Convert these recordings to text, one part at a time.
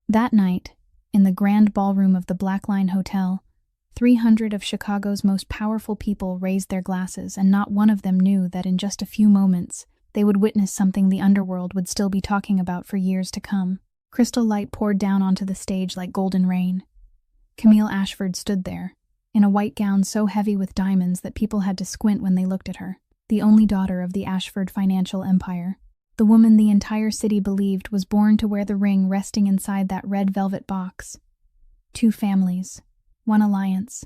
That night, in the grand ballroom of the Black Line Hotel, 300 of Chicago's most powerful people raised their glasses, and not one of them knew that in just a few moments they would witness something the underworld would still be talking about for years to come. Crystal light poured down onto the stage like golden rain. Camille Ashford stood there, in a white gown so heavy with diamonds that people had to squint when they looked at her, the only daughter of the Ashford financial empire. The woman the entire city believed was born to wear the ring resting inside that red velvet box. 2 families, 1 alliance,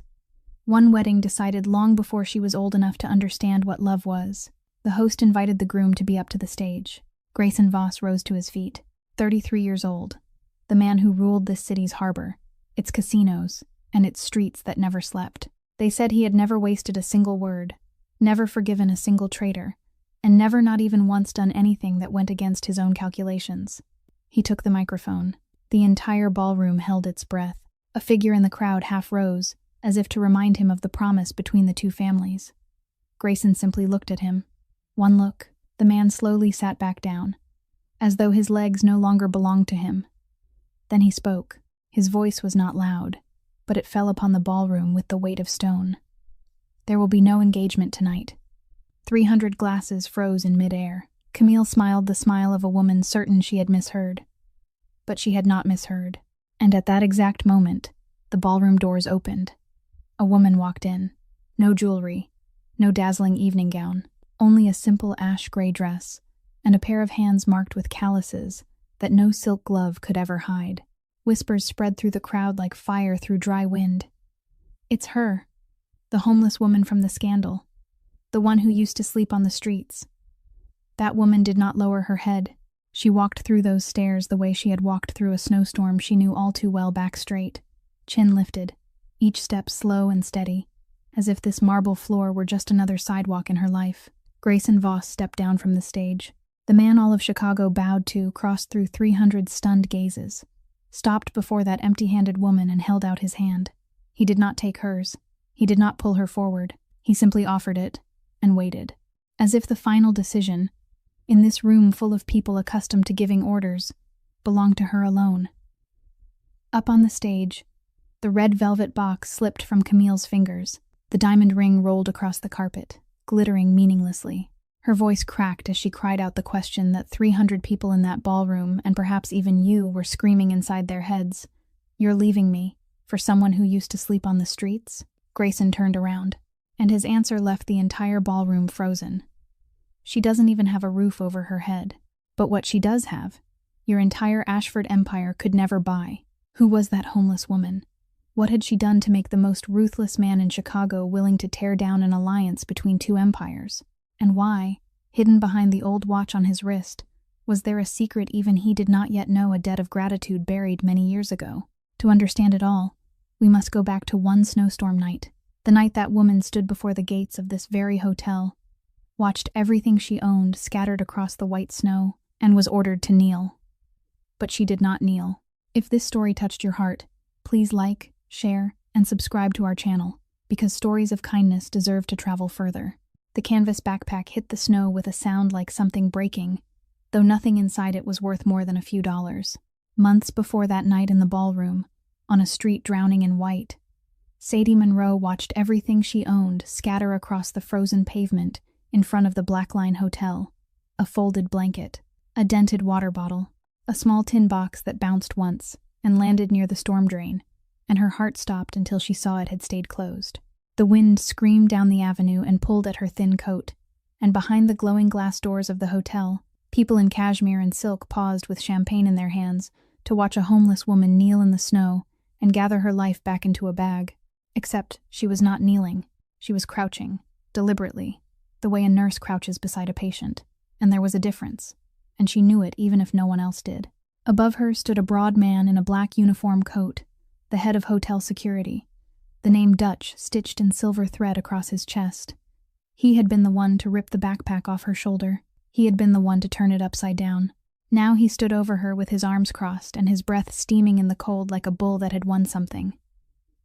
1 wedding decided long before she was old enough to understand what love was. The host invited the groom to be up to the stage. Grayson Voss rose to his feet, 33 years old, the man who ruled this city's harbor, its casinos, and its streets that never slept. They said he had never wasted a single word, never forgiven a single traitor, and never not even once done anything that went against his own calculations. He took the microphone. The entire ballroom held its breath. A figure in the crowd half rose, as if to remind him of the promise between the 2 families. Grayson simply looked at him. One look, the man slowly sat back down, as though his legs no longer belonged to him. Then he spoke. His voice was not loud, but it fell upon the ballroom with the weight of stone. There will be no engagement tonight. 300 glasses froze in midair. Camille smiled the smile of a woman certain she had misheard. But she had not misheard. And at that exact moment, the ballroom doors opened. A woman walked in. No jewelry, no dazzling evening gown, only a simple ash-gray dress, and a pair of hands marked with calluses that no silk glove could ever hide. Whispers spread through the crowd like fire through dry wind. It's her, the homeless woman from the scandal, the one who used to sleep on the streets. That woman did not lower her head. She walked through those stairs the way she had walked through a snowstorm she knew all too well, back straight, chin lifted, each step slow and steady, as if this marble floor were just another sidewalk in her life. Grayson Voss stepped down from the stage. The man all of Chicago bowed to crossed through 300 stunned gazes, stopped before that empty-handed woman and held out his hand. He did not take hers. He did not pull her forward. He simply offered it and waited, as if the final decision, in this room full of people accustomed to giving orders, belonged to her alone. Up on the stage, the red velvet box slipped from Camille's fingers. The diamond ring rolled across the carpet, glittering meaninglessly. Her voice cracked as she cried out the question that 300 people in that ballroom, and perhaps even you, were screaming inside their heads. You're leaving me, for someone who used to sleep on the streets? Grayson turned around, and his answer left the entire ballroom frozen. She doesn't even have a roof over her head. But what she does have, your entire Ashford empire could never buy. Who was that homeless woman? What had she done to make the most ruthless man in Chicago willing to tear down an alliance between 2 empires? And why, hidden behind the old watch on his wrist, was there a secret even he did not yet know, a debt of gratitude buried many years ago? To understand it all, we must go back to one snowstorm night, the night that woman stood before the gates of this very hotel, watched everything she owned scattered across the white snow, and was ordered to kneel. But she did not kneel. If this story touched your heart, please like, share, and subscribe to our channel, because stories of kindness deserve to travel further. The canvas backpack hit the snow with a sound like something breaking, though nothing inside it was worth more than a few dollars. Months before that night in the ballroom, on a street drowning in white, Sadie Monroe watched everything she owned scatter across the frozen pavement in front of the Black Line Hotel. A folded blanket, a dented water bottle, a small tin box that bounced once and landed near the storm drain, and her heart stopped until she saw it had stayed closed. The wind screamed down the avenue and pulled at her thin coat, and behind the glowing glass doors of the hotel, people in cashmere and silk paused with champagne in their hands to watch a homeless woman kneel in the snow and gather her life back into a bag. Except she was not kneeling. She was crouching, deliberately, the way a nurse crouches beside a patient. And there was a difference, and she knew it even if no one else did. Above her stood a broad man in a black uniform coat, the head of hotel security, the name Dutch stitched in silver thread across his chest. He had been the one to rip the backpack off her shoulder. He had been the one to turn it upside down. Now he stood over her with his arms crossed and his breath steaming in the cold like a bull that had won something.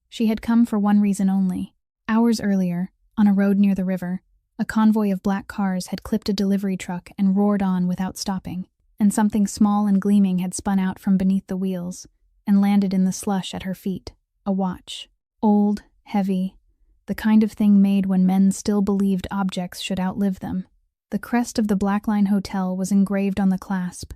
She had come for one reason only. Hours earlier, on a road near the river, a convoy of black cars had clipped a delivery truck and roared on without stopping, and something small and gleaming had spun out from beneath the wheels, and landed in the slush at her feet. A watch. Old, heavy, the kind of thing made when men still believed objects should outlive them. The crest of the Blackline Hotel was engraved on the clasp,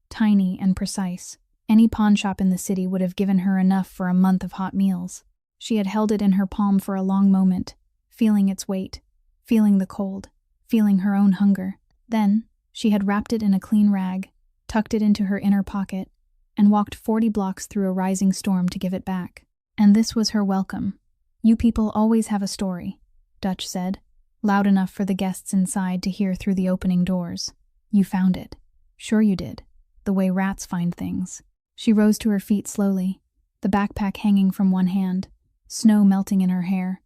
tiny and precise. Any pawnshop in the city would have given her enough for a month of hot meals. She had held it in her palm for a long moment, feeling its weight, feeling the cold, feeling her own hunger. Then, she had wrapped it in a clean rag, tucked it into her inner pocket, and walked 40 blocks through a rising storm to give it back. And this was her welcome. "You people always have a story," Dutch said, loud enough for the guests inside to hear through the opening doors. "You found it. Sure you did. The way rats find things." She rose to her feet slowly, the backpack hanging from one hand, snow melting in her hair,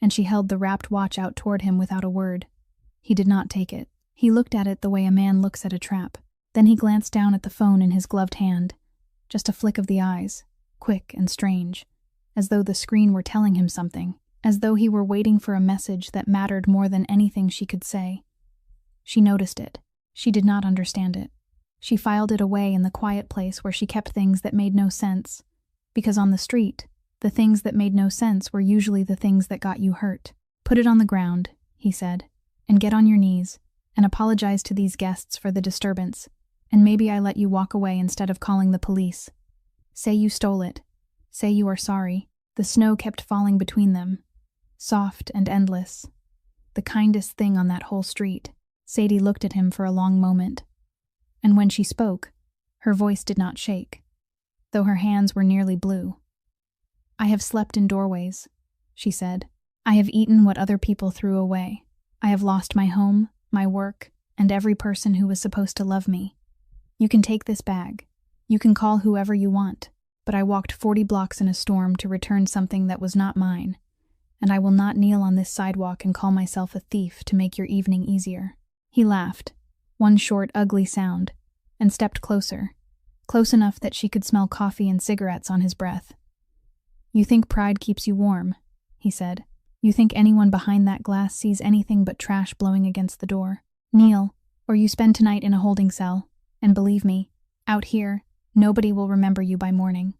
and she held the wrapped watch out toward him without a word. He did not take it. He looked at it the way a man looks at a trap. Then he glanced down at the phone in his gloved hand. Just a flick of the eyes, quick and strange, as though the screen were telling him something, as though he were waiting for a message that mattered more than anything she could say. She noticed it. She did not understand it. She filed it away in the quiet place where she kept things that made no sense, because on the street, the things that made no sense were usually the things that got you hurt. "Put it on the ground," he said, "and get on your knees, and apologize to these guests for the disturbance, and maybe I let you walk away instead of calling the police. Say you stole it. Say you are sorry." The snow kept falling between them, soft and endless. The kindest thing on that whole street. Sadie looked at him for a long moment, and when she spoke, her voice did not shake, though her hands were nearly blue. "I have slept in doorways," she said. "I have eaten what other people threw away. I have lost my home, my work, and every person who was supposed to love me. You can take this bag. You can call whoever you want, but I walked 40 blocks in a storm to return something that was not mine, and I will not kneel on this sidewalk and call myself a thief to make your evening easier." He laughed, one short, ugly sound, and stepped closer, close enough that she could smell coffee and cigarettes on his breath. "You think pride keeps you warm," he said. "You think anyone behind that glass sees anything but trash blowing against the door. Kneel, or you spend tonight in a holding cell, and believe me, out here, nobody will remember you by morning."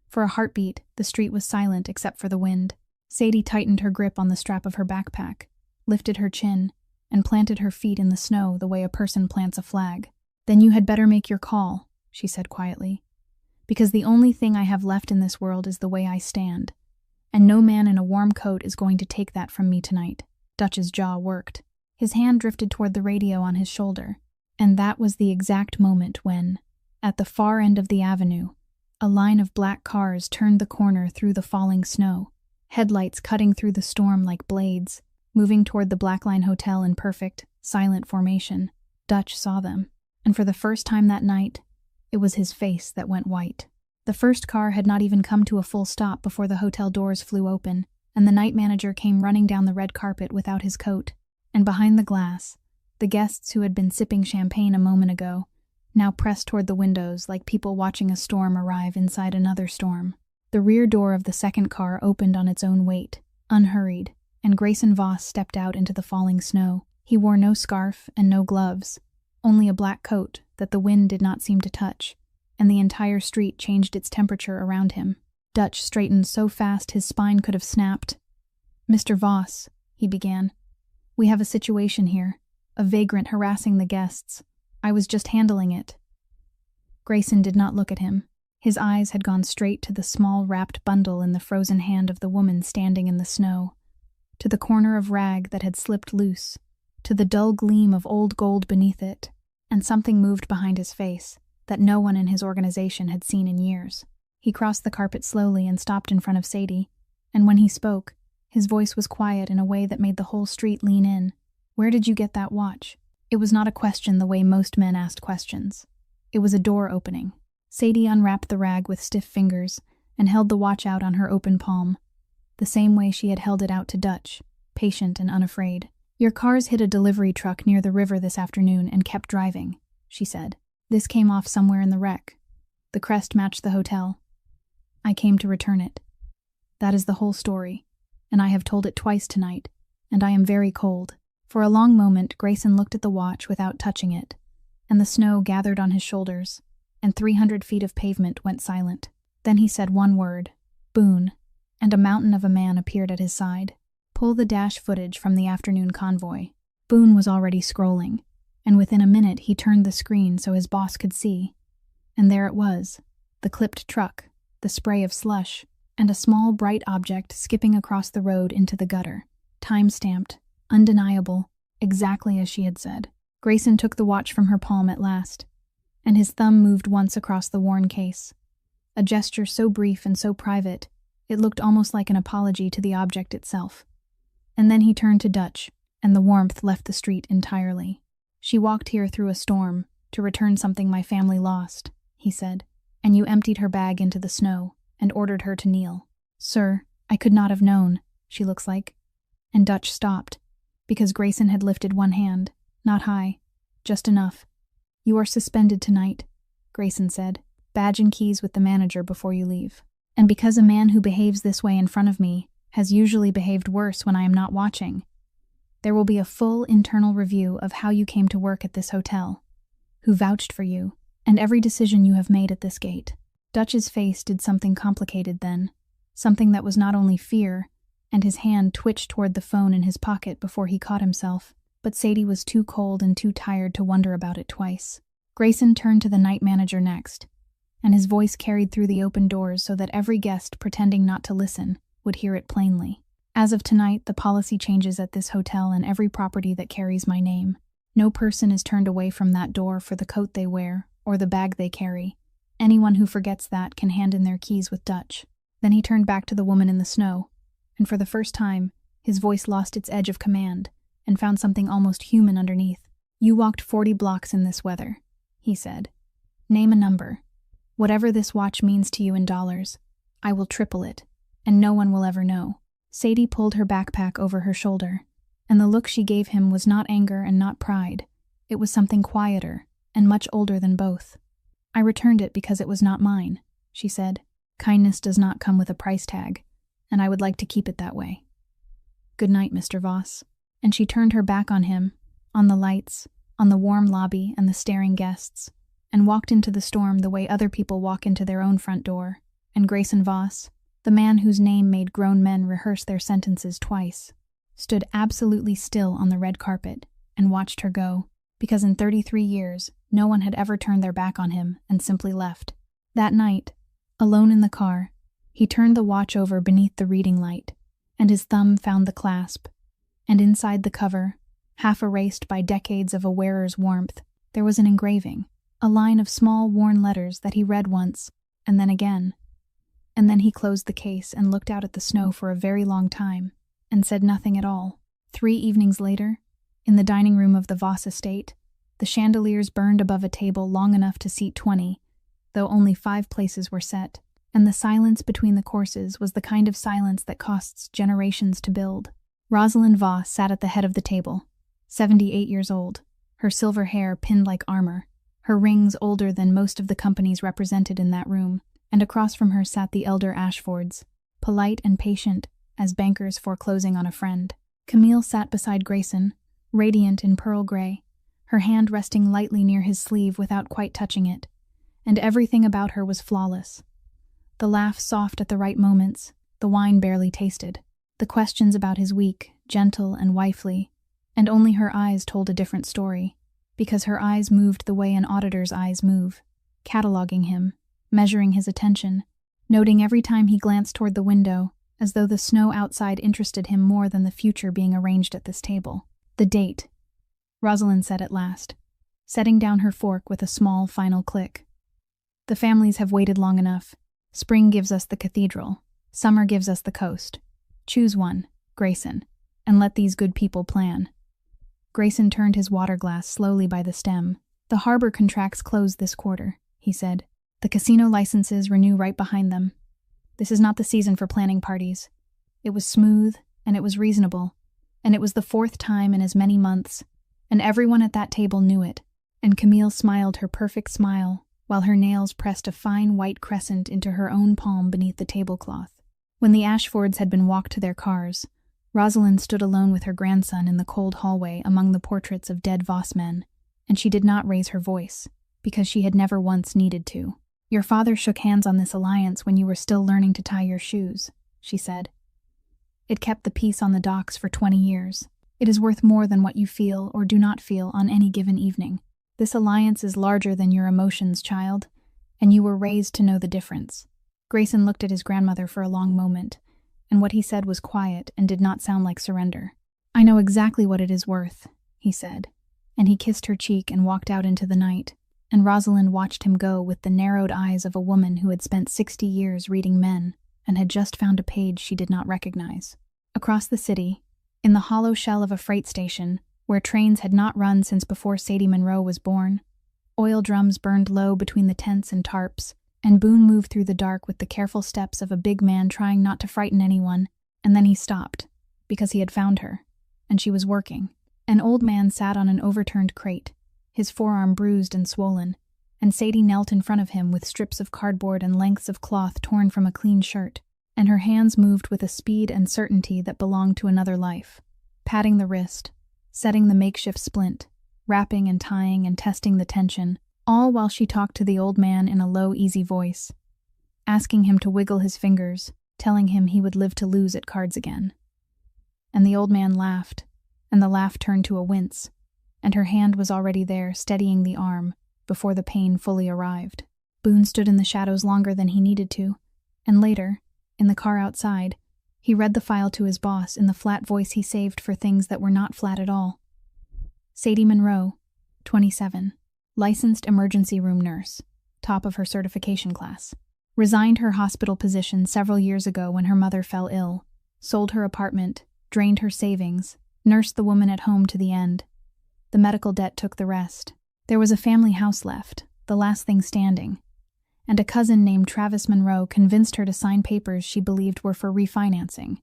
For a heartbeat, the street was silent except for the wind. Sadie tightened her grip on the strap of her backpack, lifted her chin, and planted her feet in the snow the way a person plants a flag. "Then you had better make your call," she said quietly, "because the only thing I have left in this world is the way I stand, and no man in a warm coat is going to take that from me tonight." Dutch's jaw worked. His hand drifted toward the radio on his shoulder, and that was the exact moment when, at the far end of the avenue, a line of black cars turned the corner through the falling snow, headlights cutting through the storm like blades, moving toward the Blackline Hotel in perfect, silent formation. Dutch saw them, and for the first time that night, it was his face that went white. The first car had not even come to a full stop before the hotel doors flew open, and the night manager came running down the red carpet without his coat. And behind the glass, the guests who had been sipping champagne a moment ago now pressed toward the windows like people watching a storm arrive inside another storm. The rear door of the second car opened on its own weight, unhurried, and Grayson Voss stepped out into the falling snow. He wore no scarf and no gloves, only a black coat that the wind did not seem to touch, and the entire street changed its temperature around him. Dutch straightened so fast his spine could have snapped. "Mr. Voss," he began, "we have a situation here, a vagrant harassing the guests. I was just handling it." Grayson did not look at him. His eyes had gone straight to the small wrapped bundle in the frozen hand of the woman standing in the snow, to the corner of rag that had slipped loose, to the dull gleam of old gold beneath it, and something moved behind his face that no one in his organization had seen in years. He crossed the carpet slowly and stopped in front of Sadie, and when he spoke, his voice was quiet in a way that made the whole street lean in. "Where did you get that watch?" It was not a question the way most men asked questions. It was a door opening. Sadie unwrapped the rag with stiff fingers and held the watch out on her open palm, the same way she had held it out to Dutch, patient and unafraid. "Your cars hit a delivery truck near the river this afternoon and kept driving," she said. "This came off somewhere in the wreck. The crest matched the hotel. I came to return it. That is the whole story, and I have told it twice tonight, and I am very cold." For a long moment, Grayson looked at the watch without touching it, and the snow gathered on his shoulders, and 300 feet of pavement went silent. Then he said one word, Boone, and a mountain of a man appeared at his side. Pull the dash footage from the afternoon convoy. Boone was already scrolling, and within a minute he turned the screen so his boss could see. And there it was, the clipped truck, the spray of slush, and a small bright object skipping across the road into the gutter. Time-stamped, undeniable, exactly as she had said. Grayson took the watch from her palm at last, and his thumb moved once across the worn case. A gesture so brief and so private, it looked almost like an apology to the object itself. And then he turned to Dutch, and the warmth left the street entirely. She walked here through a storm, to return something my family lost, he said, and you emptied her bag into the snow, and ordered her to kneel. Sir, I could not have known, she looks like. And Dutch stopped, because Grayson had lifted one hand, not high, just enough. You are suspended tonight, Grayson said. Badge and keys with the manager before you leave. And because a man who behaves this way in front of me has usually behaved worse when I am not watching, there will be a full internal review of how you came to work at this hotel, who vouched for you, and every decision you have made at this gate. Dutch's face did something complicated then, something that was not only fear, and his hand twitched toward the phone in his pocket before he caught himself, but Sadie was too cold and too tired to wonder about it twice. Grayson turned to the night manager next, and his voice carried through the open doors so that every guest pretending not to listen would hear it plainly. As of tonight, the policy changes at this hotel and every property that carries my name. No person is turned away from that door for the coat they wear or the bag they carry. Anyone who forgets that can hand in their keys with Dutch. Then he turned back to the woman in the snow, and for the first time, his voice lost its edge of command and found something almost human underneath. You walked 40 blocks in this weather, he said. Name a number. Whatever this watch means to you in dollars, I will triple it, and no one will ever know. Sadie pulled her backpack over her shoulder, and the look she gave him was not anger and not pride. It was something quieter and much older than both. I returned it because it was not mine, she said. Kindness does not come with a price tag, and I would like to keep it that way. Good night, Mr. Voss. And she turned her back on him, on the lights, on the warm lobby and the staring guests, and walked into the storm the way other people walk into their own front door. And Grayson Voss, the man whose name made grown men rehearse their sentences twice, stood absolutely still on the red carpet and watched her go, because in 33 years, no one had ever turned their back on him and simply left. That night, alone in the car, he turned the watch over beneath the reading light, and his thumb found the clasp, and inside the cover, half erased by decades of a wearer's warmth, there was an engraving, a line of small worn letters that he read once, and then again. And then he closed the case and looked out at the snow for a very long time, and said nothing at all. 3 evenings later, in the dining room of the Voss estate, the chandeliers burned above a table long enough to seat 20, though only 5 places were set, and the silence between the courses was the kind of silence that costs generations to build. Rosalind Voss sat at the head of the table, 78 years old, her silver hair pinned like armor, her rings older than most of the companies represented in that room, and across from her sat the elder Ashfords, polite and patient as bankers foreclosing on a friend. Camille sat beside Grayson, radiant in pearl gray, her hand resting lightly near his sleeve without quite touching it, and everything about her was flawless. The laugh soft at the right moments, the wine barely tasted, the questions about his week, gentle and wifely, and only her eyes told a different story, because her eyes moved the way an auditor's eyes move, cataloging him, measuring his attention, noting every time he glanced toward the window, as though the snow outside interested him more than the future being arranged at this table. The date, Rosalind said at last, setting down her fork with a small final click. The families have waited long enough. Spring gives us the cathedral. Summer gives us the coast. Choose one, Grayson, and let these good people plan. Grayson turned his water glass slowly by the stem. The harbor contracts close this quarter, he said. The casino licenses renew right behind them. This is not the season for planning parties. It was smooth, and it was reasonable, and it was the 4th time in as many months, and everyone at that table knew it, and Camille smiled her perfect smile, while her nails pressed a fine white crescent into her own palm beneath the tablecloth. When the Ashfords had been walked to their cars, Rosalind stood alone with her grandson in the cold hallway among the portraits of dead Voss men, and she did not raise her voice, because she had never once needed to. Your father shook hands on this alliance when you were still learning to tie your shoes, she said. It kept the peace on the docks for 20 years. It is worth more than what you feel or do not feel on any given evening. This alliance is larger than your emotions, child, and you were raised to know the difference. Grayson looked at his grandmother for a long moment, and what he said was quiet and did not sound like surrender. I know exactly what it is worth, he said, and he kissed her cheek and walked out into the night, and Rosalind watched him go with the narrowed eyes of a woman who had spent 60 years reading men and had just found a page she did not recognize. Across the city, in the hollow shell of a freight station, where trains had not run since before Sadie Monroe was born, oil drums burned low between the tents and tarps, and Boone moved through the dark with the careful steps of a big man trying not to frighten anyone, and then he stopped, because he had found her, and she was working. An old man sat on an overturned crate, his forearm bruised and swollen, and Sadie knelt in front of him with strips of cardboard and lengths of cloth torn from a clean shirt, and her hands moved with a speed and certainty that belonged to another life, patting the wrist, setting the makeshift splint, wrapping and tying and testing the tension, all while she talked to the old man in a low, easy voice, asking him to wiggle his fingers, telling him he would live to lose at cards again. And the old man laughed, and the laugh turned to a wince, and her hand was already there, steadying the arm, before the pain fully arrived. Boone stood in the shadows longer than he needed to, and later, in the car outside, he read the file to his boss in the flat voice he saved for things that were not flat at all. Sadie Monroe, 27, licensed emergency room nurse, top of her certification class. Resigned her hospital position several years ago when her mother fell ill, sold her apartment, drained her savings, nursed the woman at home to the end. The medical debt took the rest. There was a family house left, the last thing standing, and a cousin named Travis Monroe convinced her to sign papers she believed were for refinancing,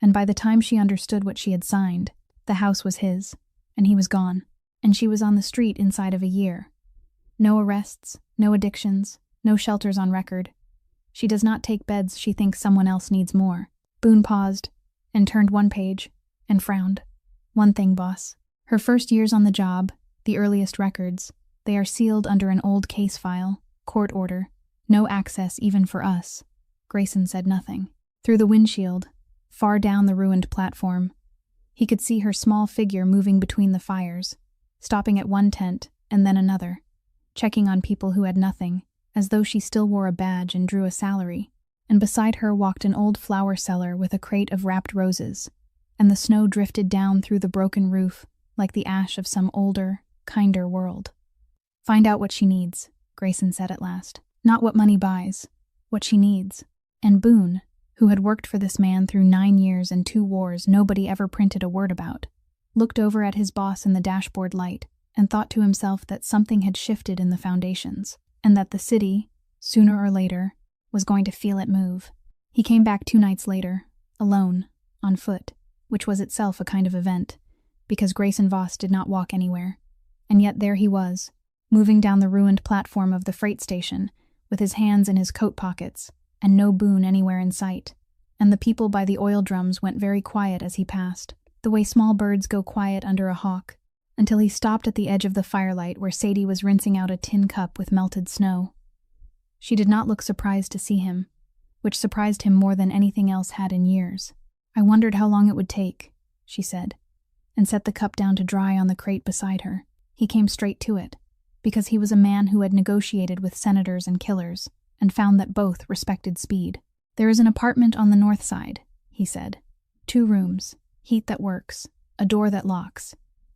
and by the time she understood what she had signed, the house was his, and he was gone, and she was on the street inside of a year. No arrests, no addictions, no shelters on record. She does not take beds she thinks someone else needs more. Boone paused, and turned one page, and frowned. One thing, boss. Her first years on the job, the earliest records, they are sealed under an old case file, court order, no access even for us. Grayson said nothing. Through the windshield, far down the ruined platform, he could see her small figure moving between the fires, stopping at one tent and then another, checking on people who had nothing, as though she still wore a badge and drew a salary, and beside her walked an old flower seller with a crate of wrapped roses, and the snow drifted down through the broken roof like the ash of some older, kinder world. Find out what she needs, Grayson said at last. Not what money buys, what she needs. And Boone, who had worked for this man through 9 years and 2 wars nobody ever printed a word about, looked over at his boss in the dashboard light and thought to himself that something had shifted in the foundations, and that the city, sooner or later, was going to feel it move. He came back 2 nights later, alone, on foot, which was itself a kind of event, because Grayson Voss did not walk anywhere, and yet there he was, moving down the ruined platform of the freight station, with his hands in his coat pockets, and no Boone anywhere in sight. And the people by the oil drums went very quiet as he passed, the way small birds go quiet under a hawk, until he stopped at the edge of the firelight where Sadie was rinsing out a tin cup with melted snow. She did not look surprised to see him, which surprised him more than anything else had in years. I wondered how long it would take, she said, and set the cup down to dry on the crate beside her. He came straight to it, because he was a man who had negotiated with senators and killers, and found that both respected speed. There is an apartment on the north side, he said. 2 rooms, heat that works, a door that locks.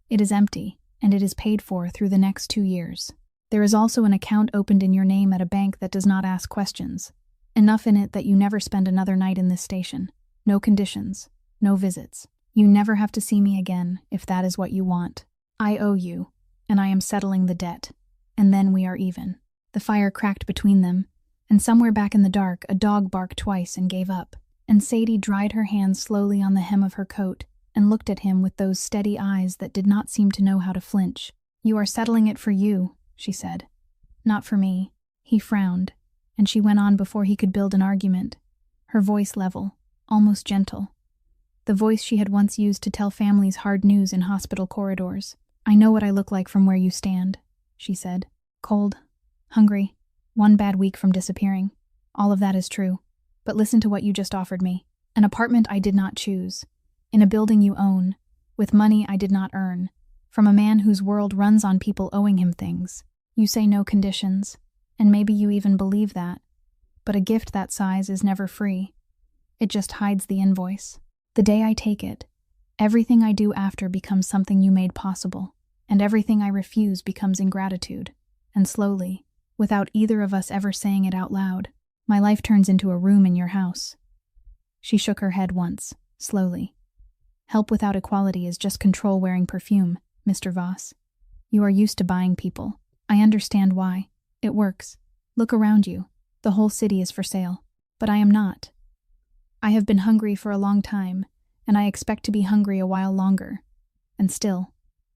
It is empty, and it is paid for through the next 2 years. There is also an account opened in your name at a bank that does not ask questions. Enough in it that you never spend another night in this station. No conditions, no visits. You never have to see me again, if that is what you want. I owe you, and I am settling the debt, and then we are even. The fire cracked between them, and somewhere back in the dark, a dog barked twice and gave up, and Sadie dried her hands slowly on the hem of her coat and looked at him with those steady eyes that did not seem to know how to flinch. You are settling it for you, she said. Not for me. He frowned, and she went on before he could build an argument, her voice level, almost gentle. The voice she had once used to tell families hard news in hospital corridors. I know what I look like from where you stand, she said. Cold, hungry, 1 bad week from disappearing. All of that is true. But listen to what you just offered me. An apartment I did not choose. In a building you own. With money I did not earn. From a man whose world runs on people owing him things. You say no conditions. And maybe you even believe that. But a gift that size is never free. It just hides the invoice. The day I take it, everything I do after becomes something you made possible. And everything I refuse becomes ingratitude. And slowly, without either of us ever saying it out loud, my life turns into a room in your house. She shook her head once, slowly. Help without equality is just control wearing perfume, Mr. Voss. You are used to buying people. I understand why. It works. Look around you. The whole city is for sale. But I am not. I have been hungry for a long time, and I expect to be hungry a while longer. And still,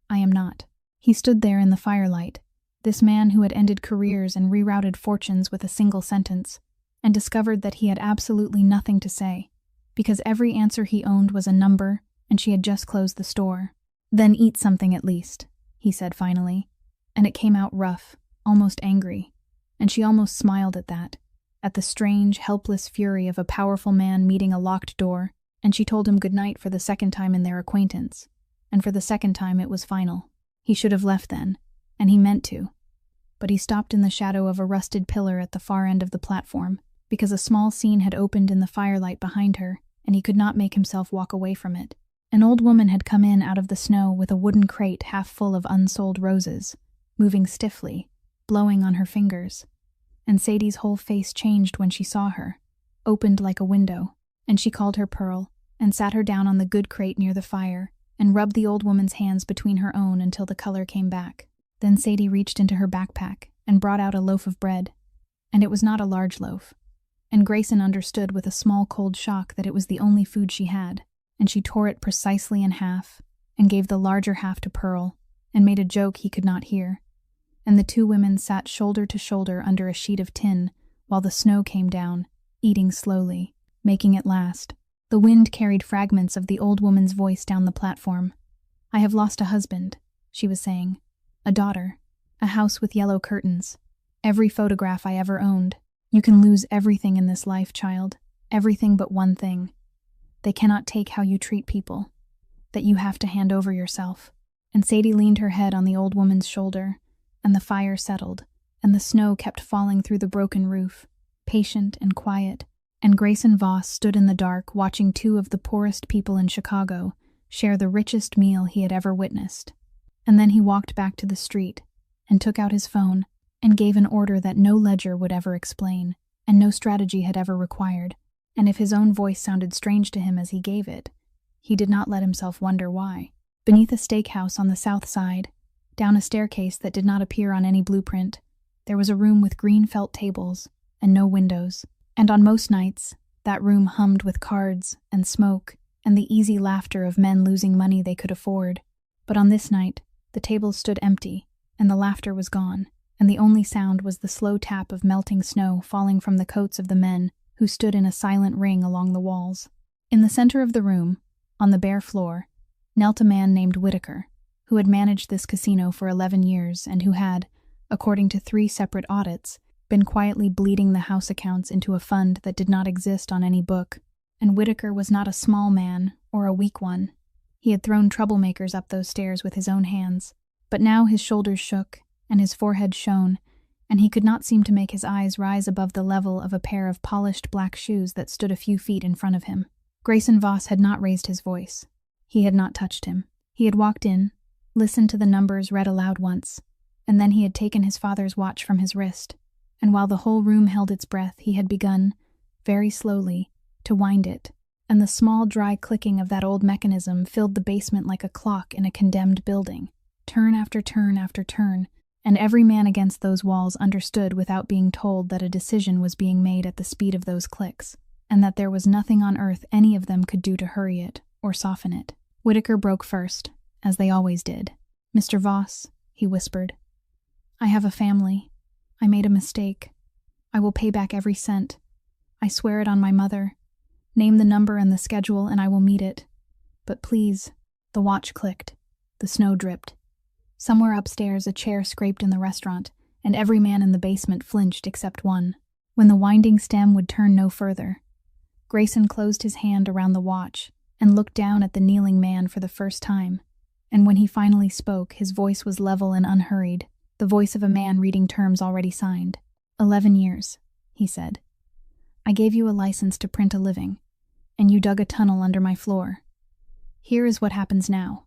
I am not. He stood there in the firelight, this man who had ended careers and rerouted fortunes with a single sentence, and discovered that he had absolutely nothing to say, because every answer he owned was a number, and she had just closed the store. Then eat something at least, he said finally, and it came out rough, almost angry, and she almost smiled at that, at the strange, helpless fury of a powerful man meeting a locked door, and she told him goodnight for the second time in their acquaintance, and for the second time it was final. He should have left then, and he meant to. But he stopped in the shadow of a rusted pillar at the far end of the platform, because a small scene had opened in the firelight behind her, and he could not make himself walk away from it. An old woman had come in out of the snow with a wooden crate half full of unsold roses, moving stiffly, blowing on her fingers. And Sadie's whole face changed when she saw her, opened like a window, and she called her Pearl, and sat her down on the good crate near the fire, and rubbed the old woman's hands between her own until the color came back. Then Sadie reached into her backpack and brought out a loaf of bread, and it was not a large loaf. And Grayson understood with a small cold shock that it was the only food she had, and she tore it precisely in half, and gave the larger half to Pearl, and made a joke he could not hear. And the two women sat shoulder to shoulder under a sheet of tin, while the snow came down, eating slowly, making it last. The wind carried fragments of the old woman's voice down the platform. I have lost a husband, she was saying, a daughter, a house with yellow curtains, every photograph I ever owned. You can lose everything in this life, child, everything but one thing. They cannot take how you treat people, that you have to hand over yourself. And Sadie leaned her head on the old woman's shoulder, and the fire settled, and the snow kept falling through the broken roof, patient and quiet, and Grayson Voss stood in the dark watching two of the poorest people in Chicago share the richest meal he had ever witnessed. And then he walked back to the street, and took out his phone, and gave an order that no ledger would ever explain, and no strategy had ever required, and if his own voice sounded strange to him as he gave it, he did not let himself wonder why. Beneath a steakhouse on the south side, down a staircase that did not appear on any blueprint, there was a room with green felt tables and no windows, and on most nights, that room hummed with cards and smoke and the easy laughter of men losing money they could afford. But on this night, the tables stood empty, and the laughter was gone, and the only sound was the slow tap of melting snow falling from the coats of the men who stood in a silent ring along the walls. In the center of the room, on the bare floor, knelt a man named Whitaker, who had managed this casino for 11 years and who had, according to 3 separate audits, been quietly bleeding the house accounts into a fund that did not exist on any book. And Whitaker was not a small man or a weak one. He had thrown troublemakers up those stairs with his own hands, but now his shoulders shook and his forehead shone, and he could not seem to make his eyes rise above the level of a pair of polished black shoes that stood a few feet in front of him. Grayson Voss had not raised his voice. He had not touched him. He had walked in, listened to the numbers read aloud once, and then he had taken his father's watch from his wrist, and while the whole room held its breath, he had begun, very slowly, to wind it, and the small dry clicking of that old mechanism filled the basement like a clock in a condemned building, turn after turn after turn, and every man against those walls understood without being told that a decision was being made at the speed of those clicks, and that there was nothing on earth any of them could do to hurry it or soften it. Whitaker broke first, as they always did. "Mr. Voss," he whispered, "I have a family. I made a mistake. I will pay back every cent. I swear it on my mother. Name the number and the schedule and I will meet it. But please," the watch clicked. The snow dripped. Somewhere upstairs a chair scraped in the restaurant, and every man in the basement flinched except one. When the winding stem would turn no further, Grayson closed his hand around the watch and looked down at the kneeling man for the first time. And when he finally spoke, his voice was level and unhurried, the voice of a man reading terms already signed. 11 years, he said. I gave you a license to print a living, and you dug a tunnel under my floor. Here is what happens now.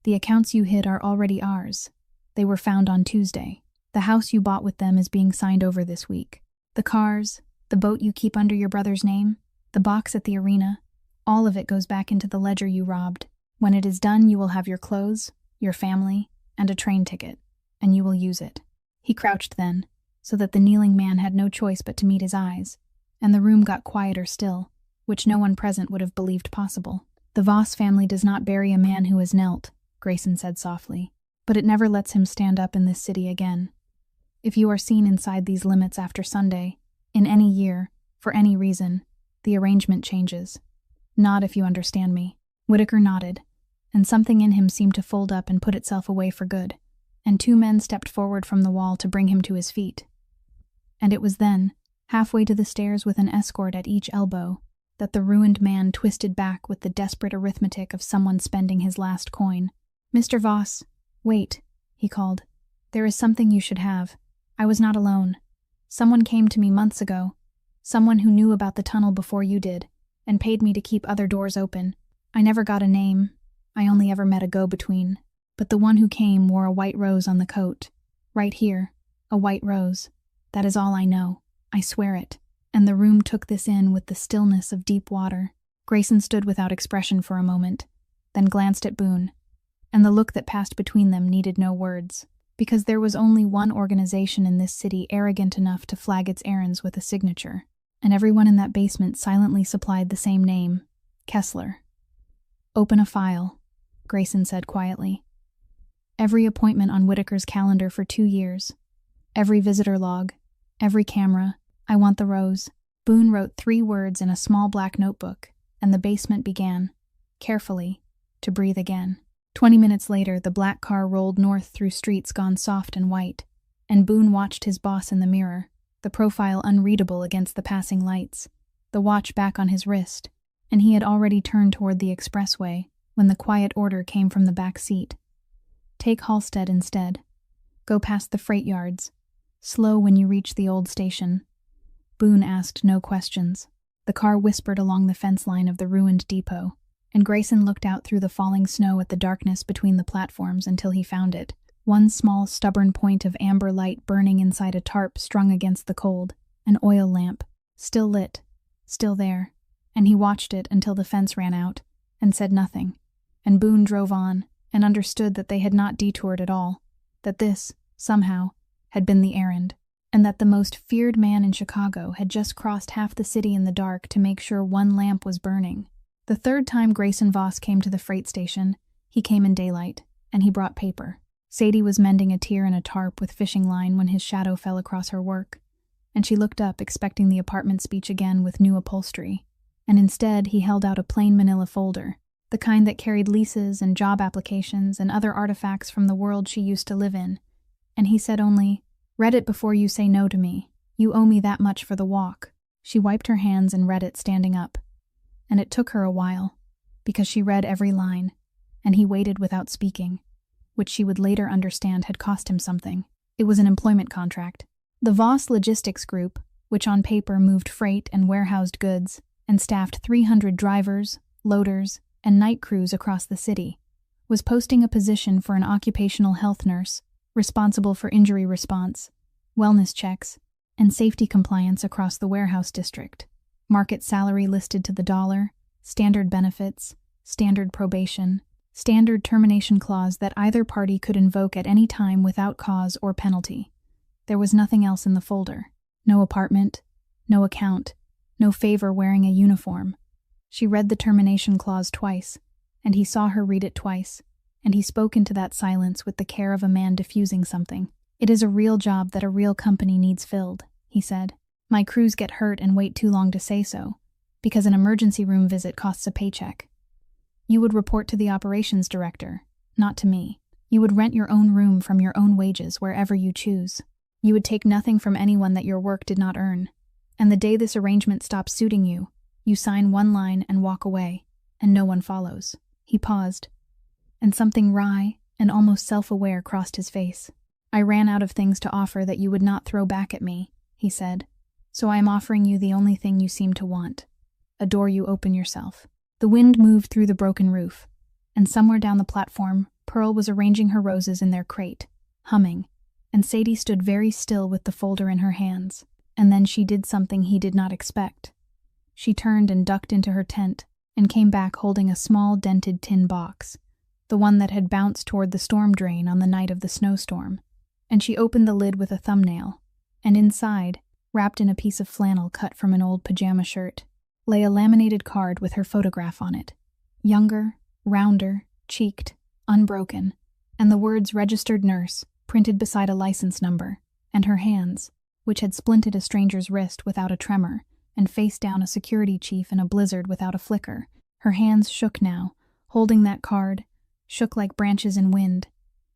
The accounts you hid are already ours. They were found on Tuesday. The house you bought with them is being signed over this week. The cars, the boat you keep under your brother's name, the box at the arena, all of it goes back into the ledger you robbed. When it is done, you will have your clothes, your family, and a train ticket, and you will use it. He crouched then, so that the kneeling man had no choice but to meet his eyes, and the room got quieter still, which no one present would have believed possible. The Voss family does not bury a man who has knelt, Grayson said softly, but it never lets him stand up in this city again. If you are seen inside these limits after Sunday, in any year, for any reason, the arrangement changes. Nod if you understand me. Whitaker nodded, and something in him seemed to fold up and put itself away for good, and 2 men stepped forward from the wall to bring him to his feet. And it was then, halfway to the stairs with an escort at each elbow, that the ruined man twisted back with the desperate arithmetic of someone spending his last coin. Mr. Voss, wait, he called. There is something you should have. I was not alone. Someone came to me months ago. Someone who knew about the tunnel before you did, and paid me to keep other doors open. I never got a name. I only ever met a go-between. But the one who came wore a white rose on the coat. Right here, a white rose. That is all I know. I swear it. And the room took this in with the stillness of deep water. Grayson stood without expression for a moment, then glanced at Boone. And the look that passed between them needed no words, because there was only one organization in this city arrogant enough to flag its errands with a signature, and everyone in that basement silently supplied the same name, Kessler. Open a file, Grayson said quietly. Every appointment on Whitaker's calendar for 2 years. Every visitor log. Every camera. I want the rose. Boone wrote 3 words in a small black notebook, and the basement began, carefully, to breathe again. 20 minutes later, the black car rolled north through streets gone soft and white, and Boone watched his boss in the mirror, the profile unreadable against the passing lights, the watch back on his wrist, and he had already turned toward the expressway when the quiet order came from the back seat. Take Halstead instead. Go past the freight yards. Slow when you reach the old station. Boone asked no questions. The car whispered along the fence line of the ruined depot, and Grayson looked out through the falling snow at the darkness between the platforms until he found it. One small, stubborn point of amber light burning inside a tarp strung against the cold, an oil lamp, still lit, still there, and he watched it until the fence ran out, and said nothing. And Boone drove on, and understood that they had not detoured at all, that this, somehow, had been the errand, and that the most feared man in Chicago had just crossed half the city in the dark to make sure one lamp was burning. The 3rd time Grayson Voss came to the freight station, he came in daylight, and he brought paper. Sadie was mending a tier in a tarp with fishing line when his shadow fell across her work, and she looked up expecting the apartment speech again with new upholstery, and instead he held out a plain manila folder, the kind that carried leases and job applications and other artifacts from the world she used to live in, and he said only, "Read it before you say no to me. You owe me that much for the walk." She wiped her hands and read it standing up, and it took her a while, because she read every line, and he waited without speaking, which she would later understand had cost him something. It was an employment contract. The Voss Logistics Group, which on paper moved freight and warehoused goods, and staffed 300 drivers, loaders, and night crews across the city, was posting a position for an occupational health nurse, responsible for injury response, wellness checks, and safety compliance across the warehouse district. Market salary listed to the dollar, standard benefits, standard probation, standard termination clause that either party could invoke at any time without cause or penalty. There was nothing else in the folder. No apartment, no account, no favor wearing a uniform. She read the termination clause twice, and he saw her read it twice, and he spoke into that silence with the care of a man diffusing something. "It is a real job that a real company needs filled," he said. "My crews get hurt and wait too long to say so, because an emergency room visit costs a paycheck. You would report to the operations director, not to me. You would rent your own room from your own wages wherever you choose. You would take nothing from anyone that your work did not earn. And the day this arrangement stops suiting you, you sign one line and walk away, and no one follows." He paused, and something wry and almost self-aware crossed his face. "I ran out of things to offer that you would not throw back at me," he said. "So I am offering you the only thing you seem to want. A door you open yourself." The wind moved through the broken roof, and somewhere down the platform, Pearl was arranging her roses in their crate, humming, and Sadie stood very still with the folder in her hands. And then she did something he did not expect. She turned and ducked into her tent, and came back holding a small dented tin box, the one that had bounced toward the storm drain on the night of the snowstorm. And she opened the lid with a thumbnail, and inside, wrapped in a piece of flannel cut from an old pajama shirt, lay a laminated card with her photograph on it. Younger, rounder, cheeked, unbroken, and the words "registered nurse" printed beside a license number, and her hands, which had splinted a stranger's wrist without a tremor, and faced down a security chief in a blizzard without a flicker. Her hands shook now, holding that card, shook like branches in wind,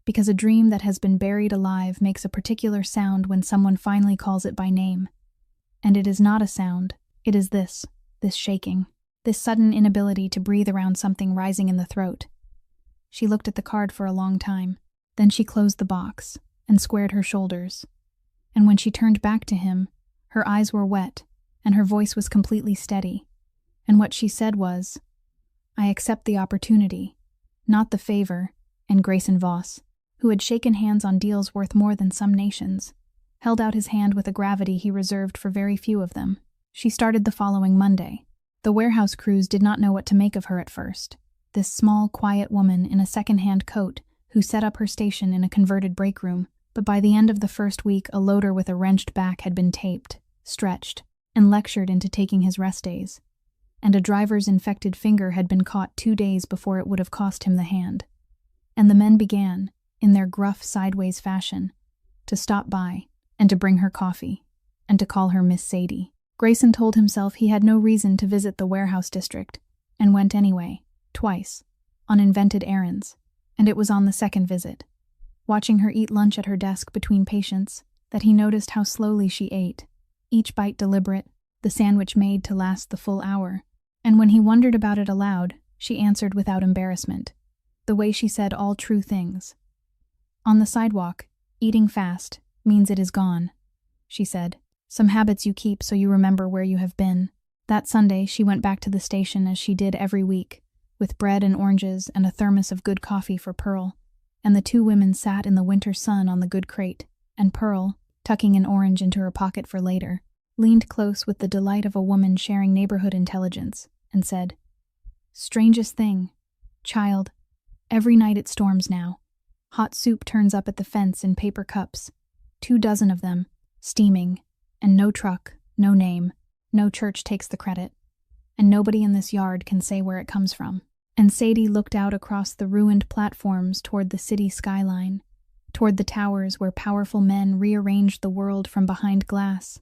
because a dream that has been buried alive makes a particular sound when someone finally calls it by name. And it is not a sound, it is this shaking, this sudden inability to breathe around something rising in the throat. She looked at the card for a long time, then she closed the box, and squared her shoulders. And when she turned back to him, her eyes were wet, and her voice was completely steady. And what she said was, "I accept the opportunity, not the favor," and Grayson Voss, who had shaken hands on deals worth more than some nations, held out his hand with a gravity he reserved for very few of them. She started the following Monday. The warehouse crews did not know what to make of her at first. This small, quiet woman in a second-hand coat who set up her station in a converted break room, but by the end of the first week a loader with a wrenched back had been taped, stretched, and lectured into taking his rest days. And a driver's infected finger had been caught 2 days before it would have cost him the hand. And the men began, in their gruff, sideways fashion, to stop by, and to bring her coffee, and to call her Miss Sadie. Grayson told himself he had no reason to visit the warehouse district, and went anyway, twice, on invented errands, and it was on the second visit, watching her eat lunch at her desk between patients, that he noticed how slowly she ate, each bite deliberate, the sandwich made to last the full hour. And when he wondered about it aloud, she answered without embarrassment, the way she said all true things. "On the sidewalk, eating fast means it is gone," she said. "Some habits you keep so you remember where you have been." That Sunday, she went back to the station as she did every week, with bread and oranges and a thermos of good coffee for Pearl, and the two women sat in the winter sun on the good crate, and Pearl, tucking an orange into her pocket for later, leaned close with the delight of a woman sharing neighborhood intelligence, and said, "Strangest thing, child, every night it storms now. Hot soup turns up at the fence in paper cups, 24 of them, steaming, and no truck, no name, no church takes the credit, and nobody in this yard can say where it comes from." And Sadie looked out across the ruined platforms toward the city skyline, toward the towers where powerful men rearranged the world from behind glass,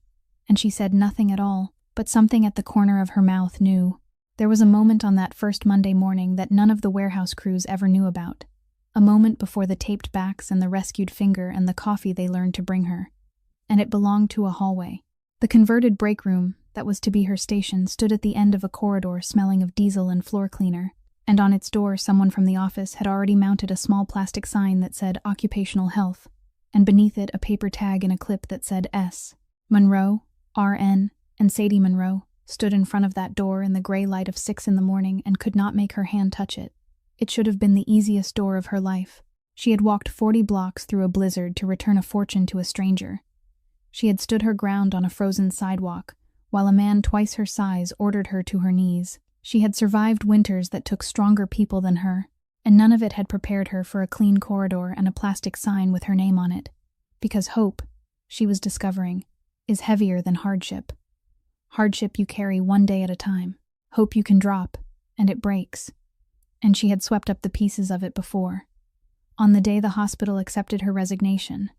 and she said nothing at all, but something at the corner of her mouth knew. There was a moment on that first Monday morning that none of the warehouse crews ever knew about, a moment before the taped backs and the rescued finger and the coffee they learned to bring her, and it belonged to a hallway. The converted break room that was to be her station stood at the end of a corridor smelling of diesel and floor cleaner, and on its door someone from the office had already mounted a small plastic sign that said Occupational Health, and beneath it a paper tag in a clip that said S. Monroe, RN, and Sadie Monroe stood in front of that door in the gray light of 6 in the morning and could not make her hand touch it. It should have been the easiest door of her life. She had walked 40 blocks through a blizzard to return a fortune to a stranger. She had stood her ground on a frozen sidewalk, while a man twice her size ordered her to her knees. She had survived winters that took stronger people than her, and none of it had prepared her for a clean corridor and a plastic sign with her name on it. Because hope, she was discovering, is heavier than hardship. Hardship you carry one day at a time. Hope you can drop, and it breaks. And she had swept up the pieces of it before. On the day the hospital accepted her resignation,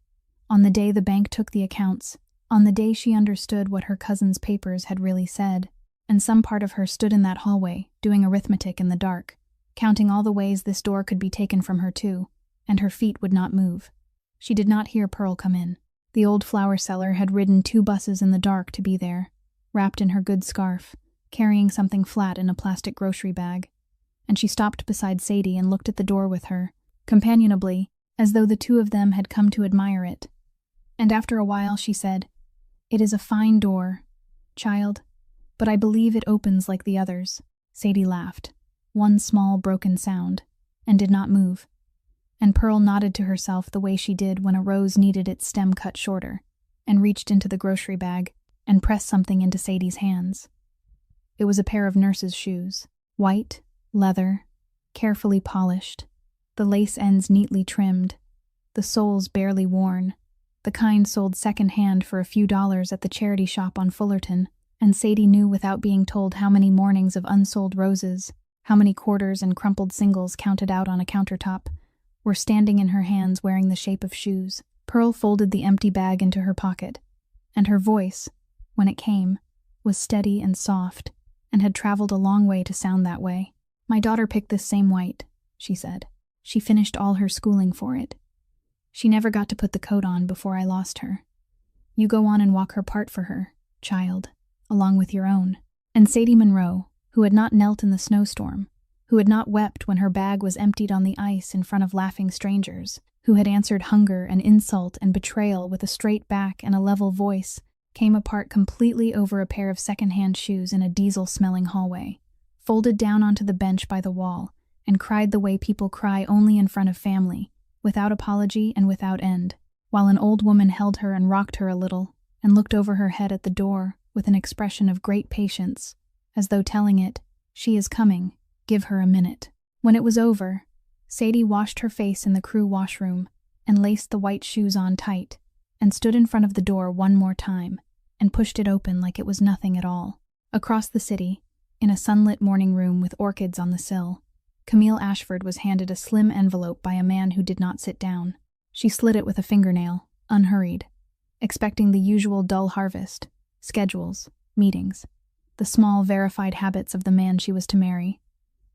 on the day the bank took the accounts, on the day she understood what her cousin's papers had really said, and some part of her stood in that hallway, doing arithmetic in the dark, counting all the ways this door could be taken from her too, and her feet would not move. She did not hear Pearl come in. The old flower seller had ridden 2 buses in the dark to be there, wrapped in her good scarf, carrying something flat in a plastic grocery bag. And she stopped beside Sadie and looked at the door with her, companionably, as though the two of them had come to admire it. And after a while she said, "It is a fine door, child, but I believe it opens like the others." Sadie laughed, one small broken sound, and did not move. And Pearl nodded to herself the way she did when a rose needed its stem cut shorter, and reached into the grocery bag and pressed something into Sadie's hands. It was a pair of nurse's shoes, white, leather, carefully polished, the lace ends neatly trimmed, the soles barely worn, the kind sold second-hand for a few dollars at the charity shop on Fullerton, and Sadie knew without being told how many mornings of unsold roses, how many quarters and crumpled singles counted out on a countertop, were standing in her hands wearing the shape of shoes. Pearl folded the empty bag into her pocket, and her voice, when it came, was steady and soft, and had traveled a long way to sound that way. "My daughter picked this same white," she said. "She finished all her schooling for it. She never got to put the coat on before I lost her. You go on and walk her part for her, child, along with your own." And Sadie Monroe, who had not knelt in the snowstorm, who had not wept when her bag was emptied on the ice in front of laughing strangers, who had answered hunger and insult and betrayal with a straight back and a level voice, came apart completely over a pair of second-hand shoes in a diesel-smelling hallway, folded down onto the bench by the wall, and cried the way people cry only in front of family, without apology and without end, while an old woman held her and rocked her a little, and looked over her head at the door with an expression of great patience, as though telling it, "She is coming, give her a minute." When it was over, Sadie washed her face in the crew washroom and laced the white shoes on tight, and stood in front of the door one more time, and pushed it open like it was nothing at all. Across the city, in a sunlit morning room with orchids on the sill, Camille Ashford was handed a slim envelope by a man who did not sit down. She slid it with a fingernail, unhurried, expecting the usual dull harvest, schedules, meetings, the small verified habits of the man she was to marry.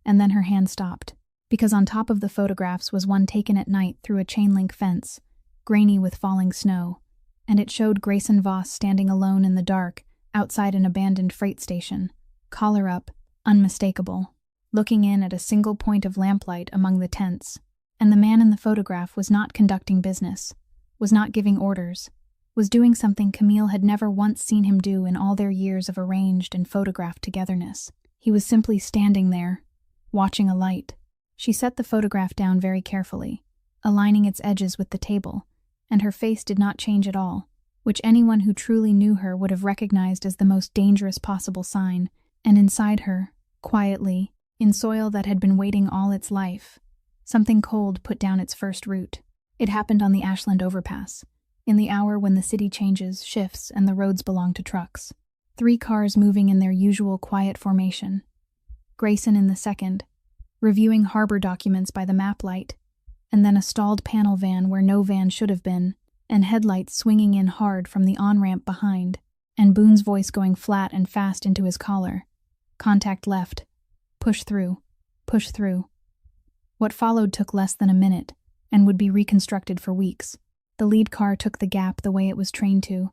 And then her hand stopped, because on top of the photographs was one taken at night through a chain-link fence, grainy with falling snow, and it showed Grayson Voss standing alone in the dark outside an abandoned freight station, collar up, unmistakable, looking in at a single point of lamplight among the tents. And the man in the photograph was not conducting business, was not giving orders, was doing something Camille had never once seen him do in all their years of arranged and photographed togetherness. He was simply standing there, watching a light. She set the photograph down very carefully, aligning its edges with the table, and her face did not change at all, which anyone who truly knew her would have recognized as the most dangerous possible sign. And inside her, quietly, in soil that had been waiting all its life, something cold put down its first root. It happened on the Ashland overpass, in the hour when the city changes, shifts, and the roads belong to trucks. 3 cars moving in their usual quiet formation. Grayson in the second, reviewing harbor documents by the map light, and then a stalled panel van where no van should have been, and headlights swinging in hard from the on-ramp behind, and Boone's voice going flat and fast into his collar. "Contact left. Push through. Push through." What followed took less than a minute, and would be reconstructed for weeks. The lead car took the gap the way it was trained to.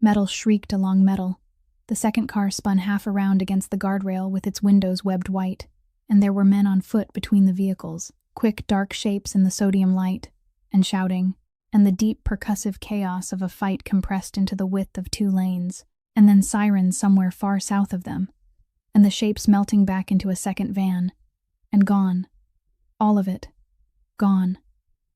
Metal shrieked along metal. The second car spun half around against the guardrail with its windows webbed white, and there were men on foot between the vehicles, quick dark shapes in the sodium light, and shouting, and the deep percussive chaos of a fight compressed into the width of 2 lanes, and then sirens somewhere far south of them, and the shapes melting back into a second van, and gone. All of it. Gone.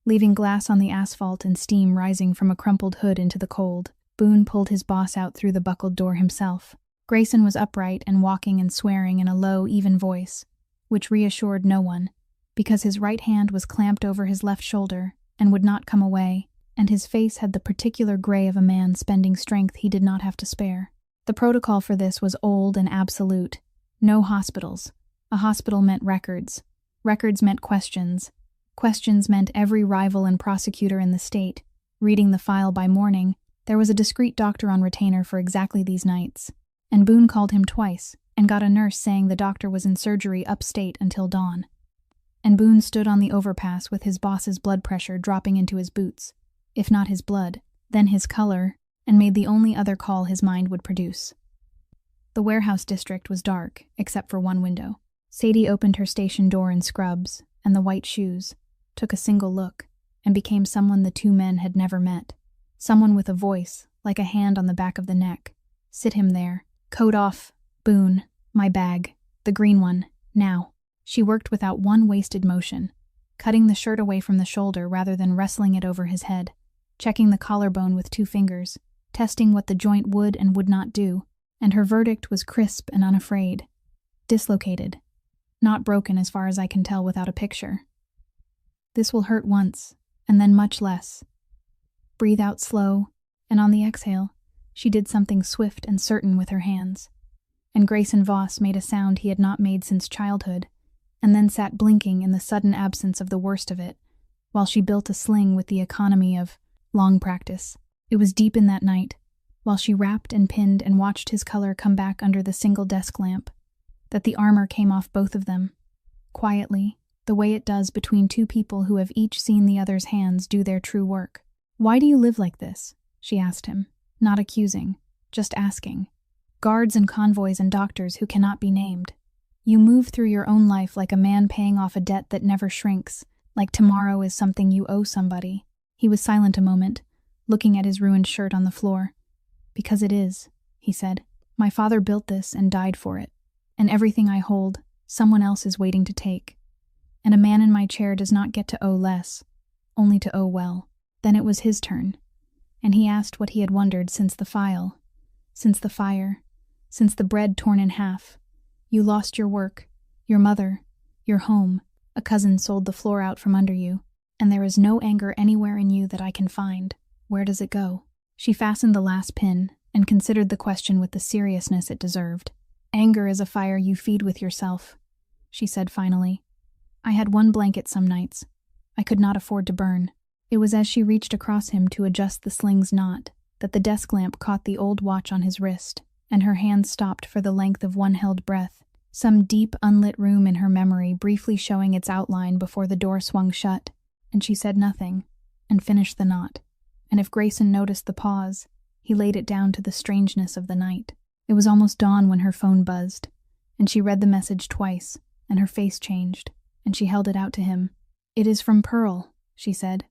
Leaving glass on the asphalt and steam rising from a crumpled hood into the cold. Boone pulled his boss out through the buckled door himself. Grayson was upright and walking and swearing in a low, even voice, which reassured no one, because his right hand was clamped over his left shoulder and would not come away, and his face had the particular gray of a man spending strength he did not have to spare. The protocol for this was old and absolute. No hospitals. A hospital meant records. Records meant questions. Questions meant every rival and prosecutor in the state, reading the file by morning. There was a discreet doctor on retainer for exactly these nights, and Boone called him twice, and got a nurse saying the doctor was in surgery upstate until dawn. And Boone stood on the overpass with his boss's blood pressure dropping into his boots, if not his blood, then his color, and made the only other call his mind would produce. The warehouse district was dark, except for one window. Sadie opened her station door in scrubs and the white shoes, took a single look, and became someone the two men had never met. Someone with a voice, like a hand on the back of the neck. Sit him there. Coat off. Boone. My bag. The green one. Now. She worked without one wasted motion, cutting the shirt away from the shoulder rather than wrestling it over his head, checking the collarbone with 2 fingers, testing what the joint would and would not do, and her verdict was crisp and unafraid. Dislocated. Not broken as far as I can tell without a picture. This will hurt once, and then much less. Breathe out slow, and on the exhale, she did something swift and certain with her hands. And Grayson Voss made a sound he had not made since childhood, and then sat blinking in the sudden absence of the worst of it, while she built a sling with the economy of long practice. It was deep in that night, while she wrapped and pinned and watched his color come back under the single desk lamp, that the armor came off both of them, quietly, the way it does between two people who have each seen the other's hands do their true work. "Why do you live like this?" she asked him, not accusing, just asking. "Guards and convoys and doctors who cannot be named. You move through your own life like a man paying off a debt that never shrinks, like tomorrow is something you owe somebody." He was silent a moment, looking at his ruined shirt on the floor. "Because it is," he said. "My father built this and died for it, and everything I hold, someone else is waiting to take. And a man in my chair does not get to owe less, only to owe well." Then it was his turn, and he asked what he had wondered since the file, since the fire, since the bread torn in half. "You lost your work, your mother, your home, a cousin sold the floor out from under you, and there is no anger anywhere in you that I can find. Where does it go?" She fastened the last pin and considered the question with the seriousness it deserved. "Anger is a fire you feed with yourself," she said finally. "I had one blanket some nights. I could not afford to burn." It was as she reached across him to adjust the sling's knot that the desk lamp caught the old watch on his wrist, and her hand stopped for the length of one held breath, some deep, unlit room in her memory briefly showing its outline before the door swung shut, and she said nothing, and finished the knot. And if Grayson noticed the pause, he laid it down to the strangeness of the night. It was almost dawn when her phone buzzed, and she read the message twice, and her face changed, and she held it out to him. "It is from Pearl," she said.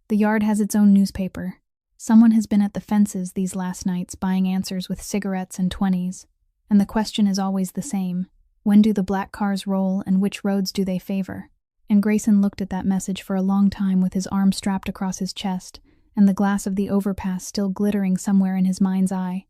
"The yard has its own newspaper. Someone has been at the fences these last nights buying answers with cigarettes and 20s, and the question is always the same. When do the black cars roll and which roads do they favor?" And Grayson looked at that message for a long time with his arm strapped across his chest and the glass of the overpass still glittering somewhere in his mind's eye.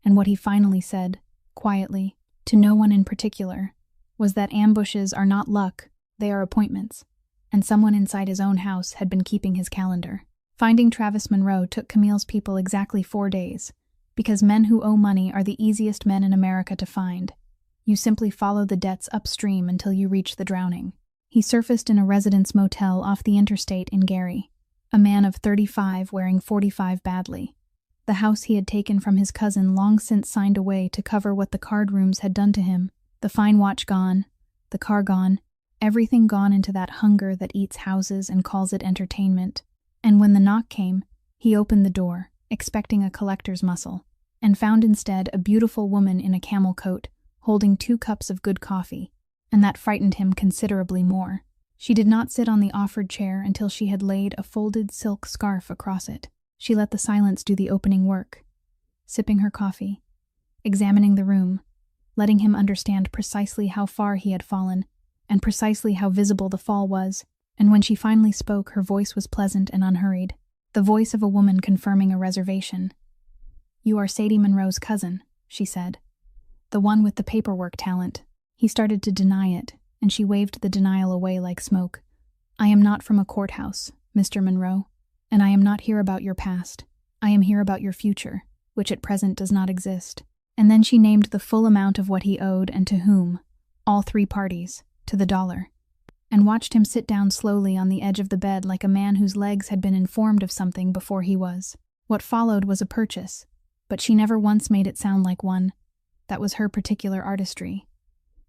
And what he finally said, quietly, to no one in particular, was that ambushes are not luck, they are appointments, and someone inside his own house had been keeping his calendar. Finding Travis Monroe took Camille's people exactly 4 days, because men who owe money are the easiest men in America to find. You simply follow the debts upstream until you reach the drowning. He surfaced in a residence motel off the interstate in Gary, a man of 35 wearing 45 badly. The house he had taken from his cousin long since signed away to cover what the card rooms had done to him. The fine watch gone, the car gone, everything gone into that hunger that eats houses and calls it entertainment. And when the knock came, he opened the door, expecting a collector's muscle, and found instead a beautiful woman in a camel coat, holding 2 cups of good coffee, and that frightened him considerably more. She did not sit on the offered chair until she had laid a folded silk scarf across it. She let the silence do the opening work, sipping her coffee, examining the room, letting him understand precisely how far he had fallen, and precisely how visible the fall was. And when she finally spoke, her voice was pleasant and unhurried, the voice of a woman confirming a reservation. "You are Sadie Monroe's cousin," she said. "The one with the paperwork talent." He started to deny it, and she waved the denial away like smoke. "I am not from a courthouse, Mr. Monroe, and I am not here about your past. I am here about your future, which at present does not exist." And then she named the full amount of what he owed and to whom, all 3 parties, to the dollar, and watched him sit down slowly on the edge of the bed like a man whose legs had been informed of something before he was. What followed was a purchase, but she never once made it sound like one. That was her particular artistry.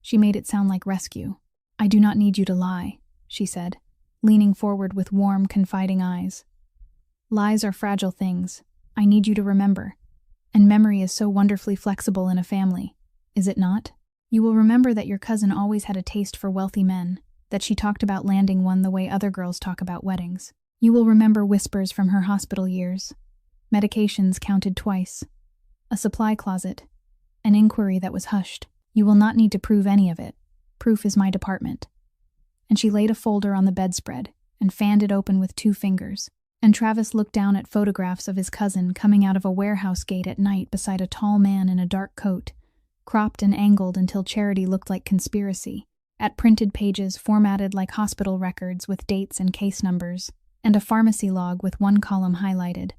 She made it sound like rescue. "I do not need you to lie," she said, leaning forward with warm, confiding eyes. "Lies are fragile things. I need you to remember. And memory is so wonderfully flexible in a family, is it not? You will remember that your cousin always had a taste for wealthy men, that she talked about landing one the way other girls talk about weddings. You will remember whispers from her hospital years, medications counted twice, a supply closet, an inquiry that was hushed. You will not need to prove any of it. Proof is my department. And she laid a folder on the bedspread and fanned it open with 2 fingers. And Travis looked down at photographs of his cousin coming out of a warehouse gate at night beside a tall man in a dark coat, cropped and angled until Charity looked like conspiracy, at printed pages formatted like hospital records with dates and case numbers, and a pharmacy log with 1 column highlighted,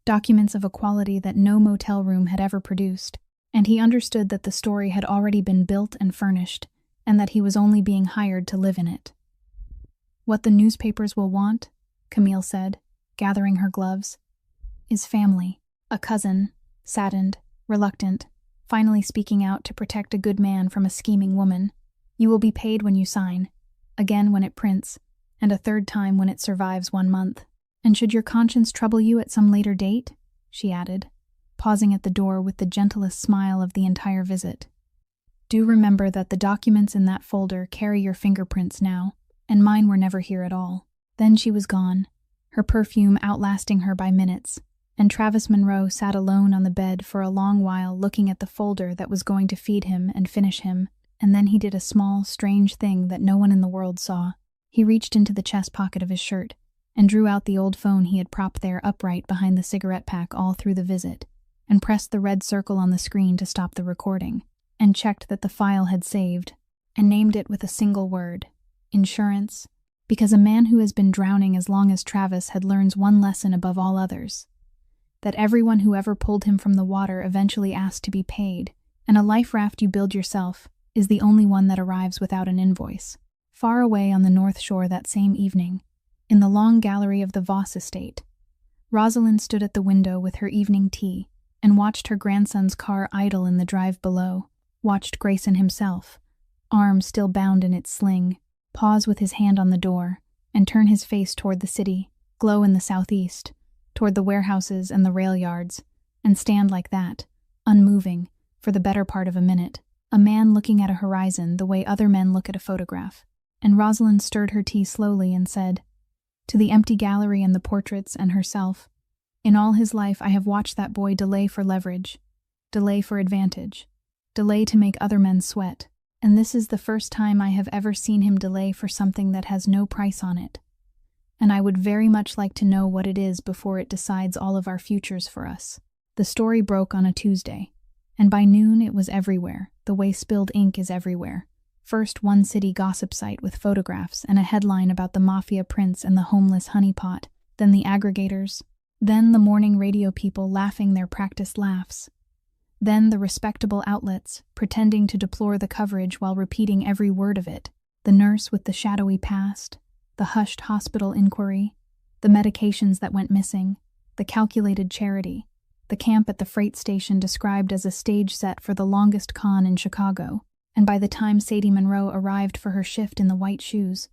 documents of a quality that no motel room had ever produced, and he understood that the story had already been built and furnished, and that he was only being hired to live in it. What the newspapers will want, Camille said, gathering her gloves, is family. A cousin, saddened, reluctant, finally speaking out to protect a good man from a scheming woman. You will be paid when you sign, again when it prints, and a 3rd time when it survives 1 month. And should your conscience trouble you at some later date, she added, pausing at the door with the gentlest smile of the entire visit, do remember that the documents in that folder carry your fingerprints now, and mine were never here at all. Then she was gone, her perfume outlasting her by minutes, and Travis Monroe sat alone on the bed for a long while looking at the folder that was going to feed him and finish him, and then he did a small, strange thing that no one in the world saw. He reached into the chest pocket of his shirt and drew out the old phone he had propped there upright behind the cigarette pack all through the visit, and pressed the red circle on the screen to stop the recording, and checked that the file had saved, and named it with a single word, insurance, because a man who has been drowning as long as Travis had learns one lesson above all others, that everyone who ever pulled him from the water eventually asked to be paid, and a life raft you build yourself is the only one that arrives without an invoice. Far away on the North Shore that same evening, in the long gallery of the Voss estate, Rosalind stood at the window with her evening tea and watched her grandson's car idle in the drive below, watched Grayson himself, arm still bound in its sling, pause with his hand on the door, and turn his face toward the city, glow in the southeast, toward the warehouses and the rail yards, and stand like that, unmoving, for the better part of a minute, a man looking at a horizon the way other men look at a photograph. And Rosalind stirred her tea slowly and said, to the empty gallery and the portraits and herself, in all his life I have watched that boy delay for leverage, delay for advantage, delay to make other men sweat, and this is the first time I have ever seen him delay for something that has no price on it. And I would very much like to know what it is before it decides all of our futures for us. The story broke on a Tuesday, and by noon it was everywhere, the way spilled ink is everywhere. First one city gossip site with photographs and a headline about the mafia prince and the homeless honeypot, then the aggregators, then the morning radio people laughing their practiced laughs, then the respectable outlets pretending to deplore the coverage while repeating every word of it, the nurse with the shadowy past, the hushed hospital inquiry, the medications that went missing, the calculated charity, the camp at the freight station described as a stage set for the longest con in Chicago, and by the time Sadie Monroe arrived for her shift in the white shoes,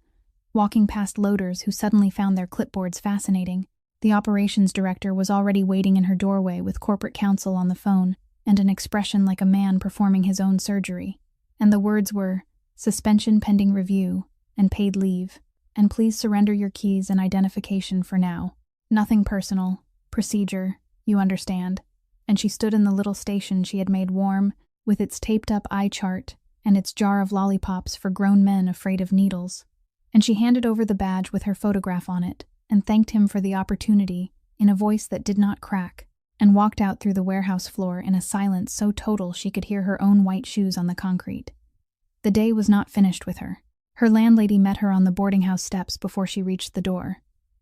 walking past loaders who suddenly found their clipboards fascinating, the operations director was already waiting in her doorway with corporate counsel on the phone and an expression like a man performing his own surgery, and the words were, suspension pending review, and paid leave, and please surrender your keys and identification for now. Nothing personal, procedure, you understand. And she stood in the little station she had made warm, with its taped-up eye chart and its jar of lollipops for grown men afraid of needles. And she handed over the badge with her photograph on it, and thanked him for the opportunity, in a voice that did not crack, and walked out through the warehouse floor in a silence so total she could hear her own white shoes on the concrete. The day was not finished with her. Her landlady met her on the boarding house steps before she reached the door,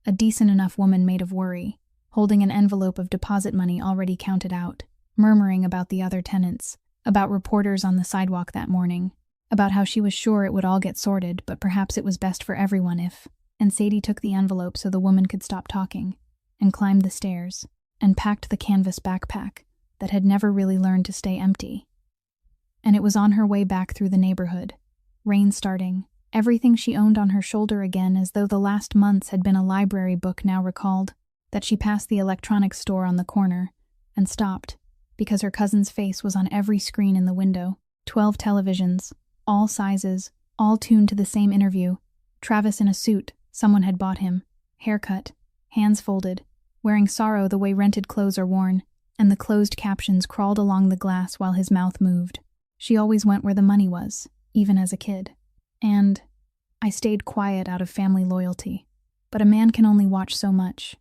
a decent enough woman made of worry, holding an envelope of deposit money already counted out, murmuring about the other tenants, about reporters on the sidewalk that morning, about how she was sure it would all get sorted, but perhaps it was best for everyone if, and Sadie took the envelope so the woman could stop talking, and climbed the stairs, and packed the canvas backpack that had never really learned to stay empty. And it was on her way back through the neighborhood, rain starting, everything she owned on her shoulder again as though the last months had been a library book now recalled, that she passed the electronics store on the corner and stopped because her cousin's face was on every screen in the window. 12 televisions, all sizes, all tuned to the same interview. Travis in a suit someone had bought him, haircut, hands folded, wearing sorrow the way rented clothes are worn, and the closed captions crawled along the glass while his mouth moved. She always went where the money was, even as a kid. And I stayed quiet out of family loyalty. But a man can only watch so much.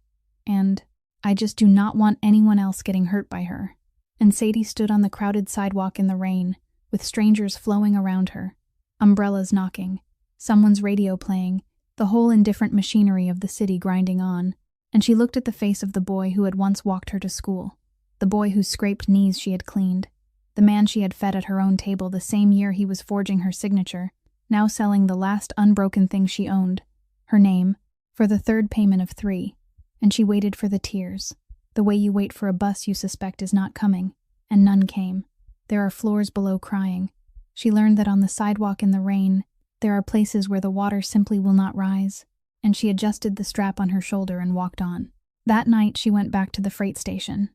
And I just do not want anyone else getting hurt by her. And Sadie stood on the crowded sidewalk in the rain, with strangers flowing around her, umbrellas knocking, someone's radio playing, the whole indifferent machinery of the city grinding on, and she looked at the face of the boy who had once walked her to school, the boy whose scraped knees she had cleaned, the man she had fed at her own table the same year he was forging her signature, now selling the last unbroken thing she owned, her name, for the third payment of 3, and she waited for the tears, the way you wait for a bus you suspect is not coming, and none came. There are floors below crying. She learned that on the sidewalk in the rain, there are places where the water simply will not rise, and she adjusted the strap on her shoulder and walked on. That night she went back to the freight station,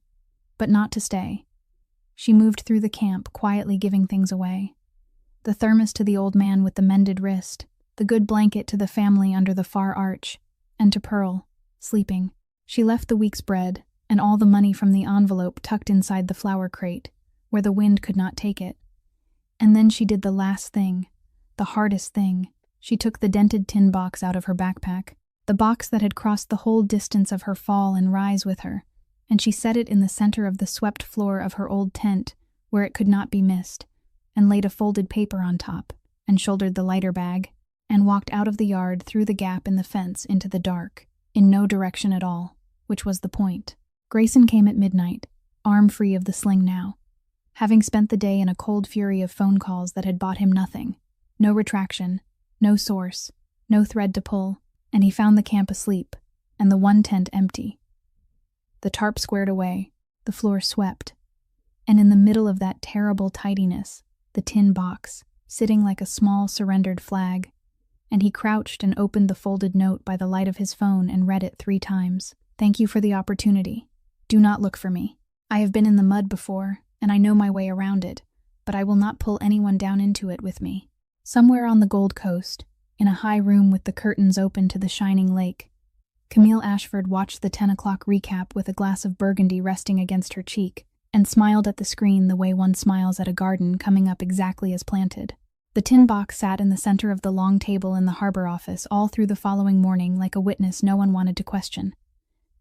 but not to stay. She moved through the camp, quietly giving things away. The thermos to the old man with the mended wrist, the good blanket to the family under the far arch, and to Pearl, sleeping. She left the week's bread, and all the money from the envelope tucked inside the flour crate, where the wind could not take it. And then she did the last thing, the hardest thing. She took the dented tin box out of her backpack, the box that had crossed the whole distance of her fall and rise with her, and she set it in the center of the swept floor of her old tent, where it could not be missed, and laid a folded paper on top, and shouldered the lighter bag, and walked out of the yard through the gap in the fence into the dark, in no direction at all, which was the point. Grayson came at midnight, arm free of the sling now, having spent the day in a cold fury of phone calls that had bought him nothing, no retraction, no source, no thread to pull, and he found the camp asleep, and the one tent empty. The tarp squared away, the floor swept, and in the middle of that terrible tidiness, the tin box, sitting like a small surrendered flag, and he crouched and opened the folded note by the light of his phone and read it 3 times. Thank you for the opportunity. Do not look for me. I have been in the mud before, and I know my way around it, but I will not pull anyone down into it with me. Somewhere on the Gold Coast, in a high room with the curtains open to the shining lake, Camille Ashford watched the 10 o'clock recap with a glass of burgundy resting against her cheek, and smiled at the screen the way one smiles at a garden coming up exactly as planted. The tin box sat in the center of the long table in the harbor office all through the following morning like a witness no one wanted to question.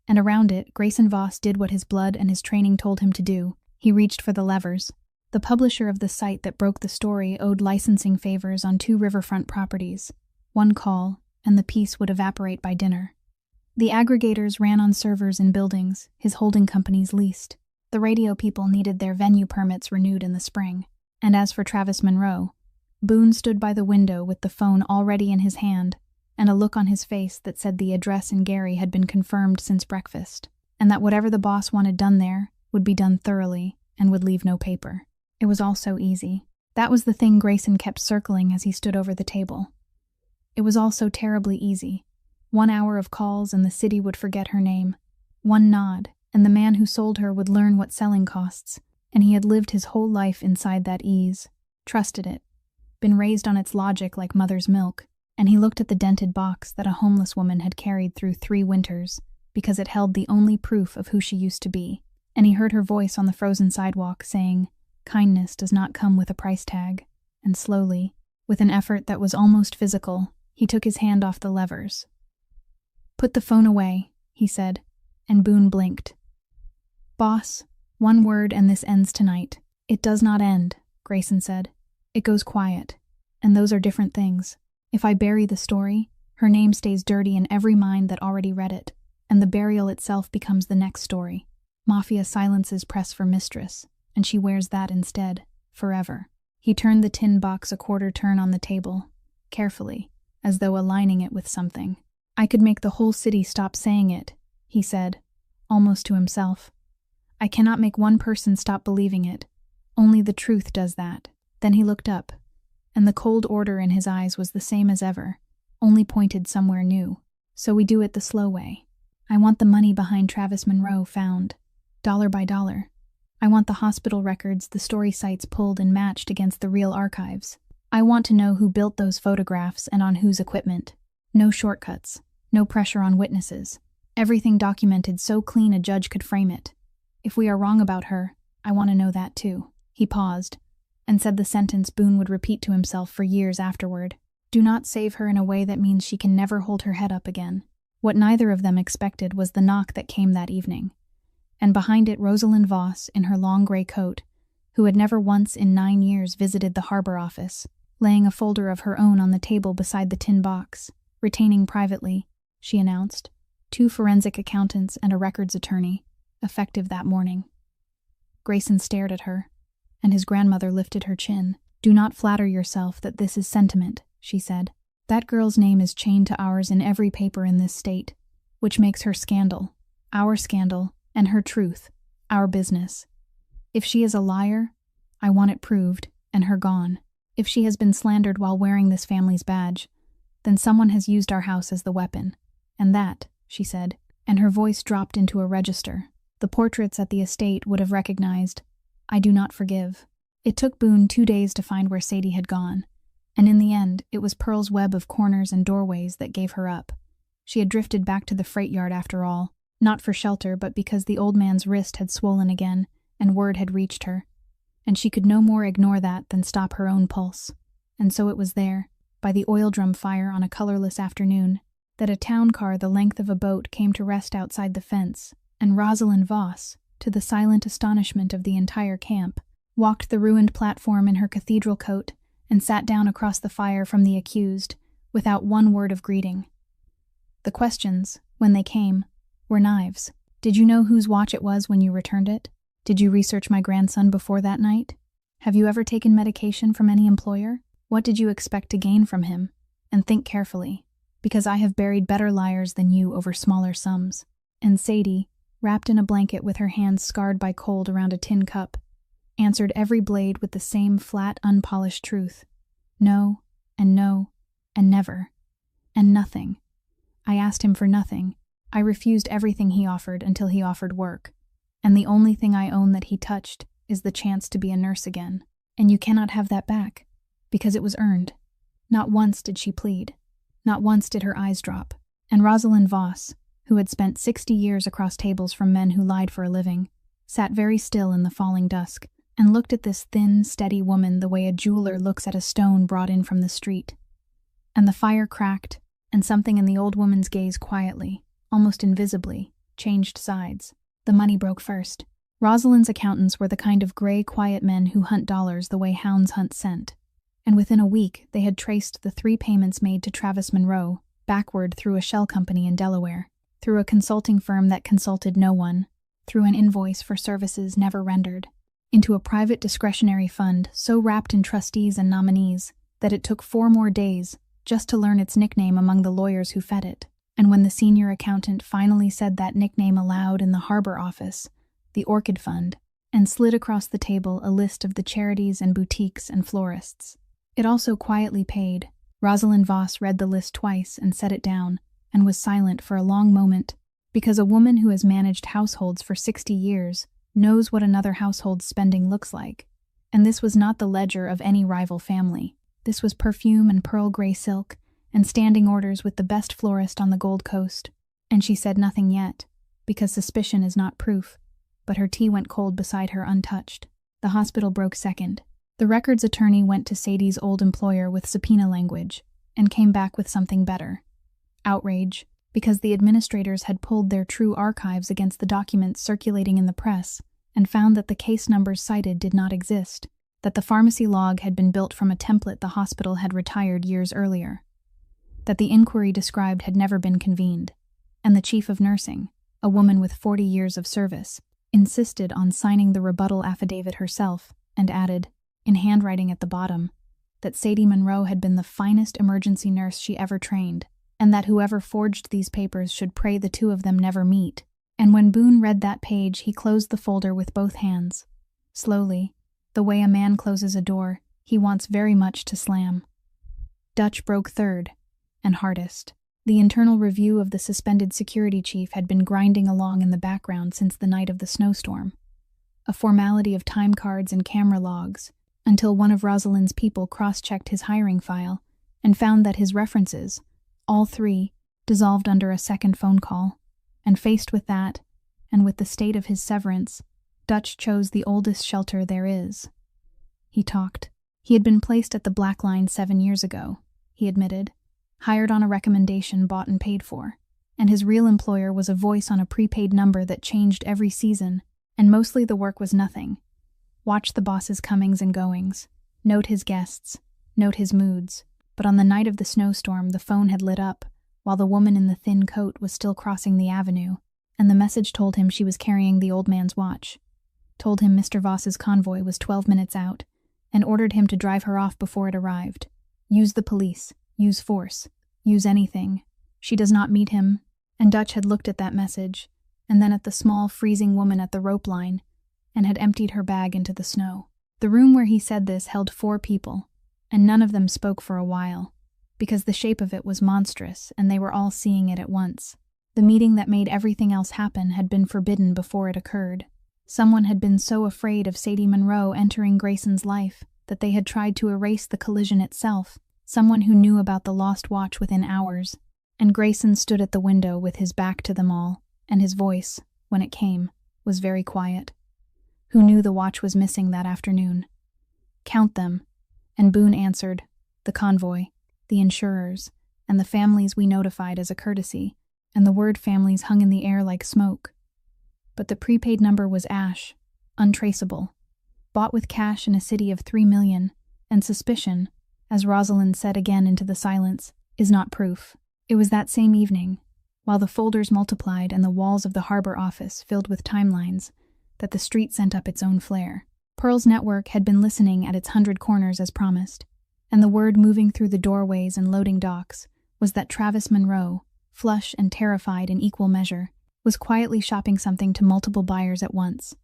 And around it, Grayson Voss did what his blood and his training told him to do. He reached for the levers. The publisher of the site that broke the story owed licensing favors on 2 riverfront properties. One call, and the piece would evaporate by dinner. The aggregators ran on servers in buildings his holding companies leased. The radio people needed their venue permits renewed in the spring. And as for Travis Monroe, Boone stood by the window with the phone already in his hand, and a look on his face that said the address in Gary had been confirmed since breakfast, and that whatever the boss wanted done there would be done thoroughly and would leave no paper. It was all so easy. That was the thing Grayson kept circling as he stood over the table. It was all so terribly easy. 1 hour of calls and the city would forget her name. One nod, and the man who sold her would learn what selling costs, and he had lived his whole life inside that ease, trusted it, been raised on its logic like mother's milk, and he looked at the dented box that a homeless woman had carried through 3 winters because it held the only proof of who she used to be, and he heard her voice on the frozen sidewalk saying, "Kindness does not come with a price tag," and slowly, with an effort that was almost physical, he took his hand off the levers. "Put the phone away," he said, and Boone blinked. "Boss, 1 word and this ends tonight." "It does not end," Grayson said. "It goes quiet, and those are different things. If I bury the story, her name stays dirty in every mind that already read it, and the burial itself becomes the next story. Mafia silences press for mistress, and she wears that instead, forever." He turned the tin box a quarter turn on the table, carefully, as though aligning it with something. "I could make the whole city stop saying it," he said, almost to himself. "I cannot make one person stop believing it. Only the truth does that." Then he looked up, and the cold order in his eyes was the same as ever, only pointed somewhere new. "So we do it the slow way. I want the money behind Travis Monroe found, dollar by dollar. I want the hospital records, the story sites pulled and matched against the real archives. I want to know who built those photographs and on whose equipment. No shortcuts, no pressure on witnesses. Everything documented so clean a judge could frame it. If we are wrong about her, I want to know that too. He paused, and said the sentence Boone would repeat to himself for years afterward. Do not save her in a way that means she can never hold her head up again. What neither of them expected was the knock that came that evening. And behind it Rosalind Voss, in her long gray coat, who had never once in 9 years visited the harbor office, laying a folder of her own on the table beside the tin box, retaining privately, she announced, 2 forensic accountants and a records attorney, effective that morning. Grayson stared at her, and his grandmother lifted her chin. Do not flatter yourself that this is sentiment, she said. That girl's name is chained to ours in every paper in this state, which makes her scandal, our scandal, and her truth, our business. If she is a liar, I want it proved, and her gone. If she has been slandered while wearing this family's badge, then someone has used our house as the weapon. And that, she said, and her voice dropped into a register, the portraits at the estate would have recognized. I do not forgive. It took Boone 2 days to find where Sadie had gone, and in the end, it was Pearl's web of corners and doorways that gave her up. She had drifted back to the freight yard after all, not for shelter but because the old man's wrist had swollen again, and word had reached her. And she could no more ignore that than stop her own pulse. And so it was there, by the oil drum fire on a colorless afternoon, that a town car the length of a boat came to rest outside the fence, and Rosalind Voss, to the silent astonishment of the entire camp, walked the ruined platform in her cathedral coat and sat down across the fire from the accused, without one word of greeting. The questions, when they came, were knives. Did you know whose watch it was when you returned it? Did you research my grandson before that night? Have you ever taken medication from any employer? What did you expect to gain from him? And think carefully, because I have buried better liars than you over smaller sums. And Sadie, wrapped in a blanket with her hands scarred by cold around a tin cup, answered every blade with the same flat, unpolished truth. No, and never, and nothing. I asked him for nothing. I refused everything he offered until he offered work. And the only thing I own that he touched is the chance to be a nurse again. And you cannot have that back, because it was earned. Not once did she plead. Not once did her eyes drop. And Rosalind Voss, who had spent 60 years across tables from men who lied for a living, sat very still in the falling dusk, and looked at this thin, steady woman the way a jeweler looks at a stone brought in from the street. And the fire cracked, and something in the old woman's gaze quietly, almost invisibly, changed sides. The money broke first. Rosalind's accountants were the kind of gray, quiet men who hunt dollars the way hounds hunt scent. And within a week, they had traced the 3 payments made to Travis Monroe, backward through a shell company in Delaware, through a consulting firm that consulted no one, through an invoice for services never rendered, into a private discretionary fund so wrapped in trustees and nominees that it took 4 more days just to learn its nickname among the lawyers who fed it. And when the senior accountant finally said that nickname aloud in the harbor office, the Orchid Fund, and slid across the table a list of the charities and boutiques and florists, it also quietly paid. Rosalind Voss read the list twice and set it down, and was silent for a long moment, because a woman who has managed households for 60 years knows what another household's spending looks like. And this was not the ledger of any rival family. This was perfume and pearl gray silk, and standing orders with the best florist on the Gold Coast. And she said nothing yet, because suspicion is not proof, but her tea went cold beside her untouched. The hospital broke second. The records attorney went to Sadie's old employer with subpoena language, and came back with something better. Outrage, because the administrators had pulled their true archives against the documents circulating in the press, and found that the case numbers cited did not exist, that the pharmacy log had been built from a template the hospital had retired years earlier, that the inquiry described had never been convened, and the chief of nursing, a woman with 40 years of service, insisted on signing the rebuttal affidavit herself, and added, in handwriting at the bottom, that Sadie Monroe had been the finest emergency nurse she ever trained, and that whoever forged these papers should pray the 2 of them never meet. And when Boone read that page, he closed the folder with both hands. Slowly, the way a man closes a door he wants very much to slam. Dutch broke third, and hardest. The internal review of the suspended security chief had been grinding along in the background since the night of the snowstorm, a formality of time cards and camera logs, until one of Rosalind's people cross-checked his hiring file and found that his references, all three, dissolved under a second phone call. And faced with that, and with the state of his severance, Dutch chose the oldest shelter there is. He talked. He had been placed at the Black Line 7 years ago, he admitted, hired on a recommendation bought and paid for, and his real employer was a voice on a prepaid number that changed every season, and mostly the work was nothing. Watch the boss's comings and goings, note his guests, note his moods, but on the night of the snowstorm the phone had lit up, while the woman in the thin coat was still crossing the avenue, and the message told him she was carrying the old man's watch, told him Mr. Voss's convoy was 12 minutes out, and ordered him to drive her off before it arrived. Use the police, use force, use anything. She does not meet him. And Dutch had looked at that message, and then at the small, freezing woman at the rope line, and had emptied her bag into the snow. The room where he said this held 4 people, and none of them spoke for a while, because the shape of it was monstrous, and they were all seeing it at once. The meeting that made everything else happen had been forbidden before it occurred. Someone had been so afraid of Sadie Monroe entering Grayson's life that they had tried to erase the collision itself, someone who knew about the lost watch within hours, and Grayson stood at the window with his back to them all, and his voice, when it came, was very quiet. Who knew the watch was missing that afternoon? Count them. And Boone answered, the convoy, the insurers, and the families we notified as a courtesy, and the word families hung in the air like smoke. But the prepaid number was ash, untraceable, bought with cash in a city of 3 million, and suspicion, as Rosalind said again into the silence, is not proof. It was that same evening, while the folders multiplied and the walls of the harbor office filled with timelines, that the street sent up its own flare. Pearl's network had been listening at its 100 corners as promised, and the word moving through the doorways and loading docks was that Travis Monroe, flush and terrified in equal measure, was quietly shopping something to multiple buyers at once.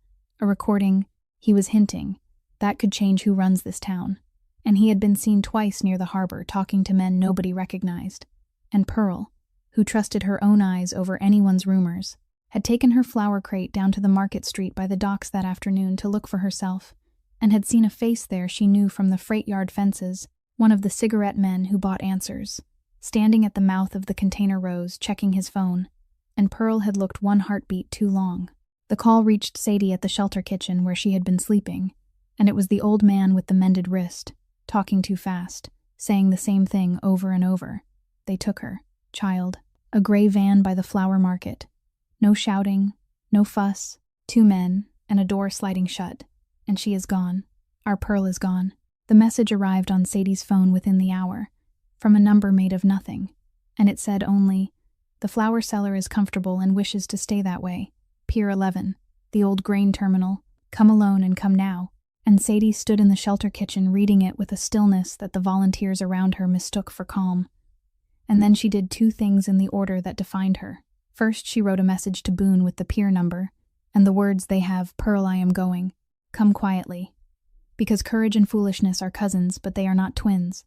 A recording, he was hinting, that could change who runs this town. And he had been seen twice near the harbor talking to men nobody recognized. And Pearl, who trusted her own eyes over anyone's rumors, had taken her flower crate down to the market street by the docks that afternoon to look for herself, and had seen a face there she knew from the freight yard fences, one of the cigarette men who bought answers, standing at the mouth of the container rows checking his phone, and Pearl had looked one heartbeat too long. The call reached Sadie at the shelter kitchen where she had been sleeping, and it was the old man with the mended wrist, talking too fast, saying the same thing over and over. They took her, child, a gray van by the flower market. No shouting, no fuss, 2 men, and a door sliding shut. And she is gone. Our Pearl is gone. The message arrived on Sadie's phone within the hour, from a number made of nothing, and it said only, the flower seller is comfortable and wishes to stay that way. Pier 11, the old grain terminal, come alone and come now. And Sadie stood in the shelter kitchen reading it with a stillness that the volunteers around her mistook for calm. And then she did 2 things in the order that defined her. First, she wrote a message to Boone with the pier number, and the words they have, Pearl, I am going. Come quietly. Because courage and foolishness are cousins, but they are not twins.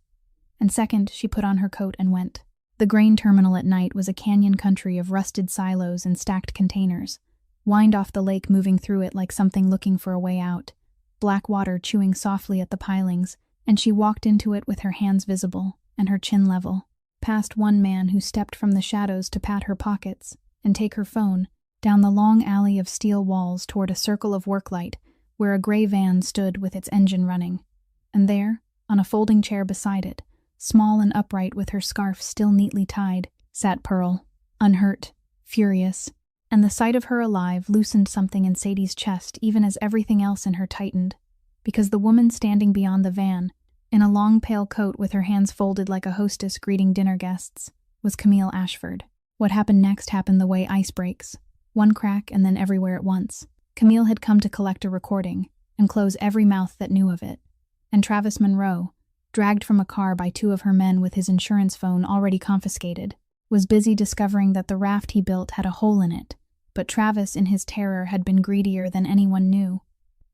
And second, she put on her coat and went. The grain terminal at night was a canyon country of rusted silos and stacked containers, wind off the lake moving through it like something looking for a way out, black water chewing softly at the pilings, and she walked into it with her hands visible and her chin level, past one man who stepped from the shadows to pat her pockets and take her phone, down the long alley of steel walls toward a circle of worklight where a gray van stood with its engine running. And there, on a folding chair beside it, small and upright with her scarf still neatly tied, sat Pearl, unhurt, furious, and the sight of her alive loosened something in Sadie's chest even as everything else in her tightened, because the woman standing beyond the van, in a long pale coat with her hands folded like a hostess greeting dinner guests, was Camille Ashford. What happened next happened the way ice breaks, one crack and then everywhere at once. Camille had come to collect a recording and close every mouth that knew of it, and Travis Monroe, dragged from a car by 2 of her men with his insurance phone already confiscated, was busy discovering that the raft he built had a hole in it, but Travis in his terror had been greedier than anyone knew.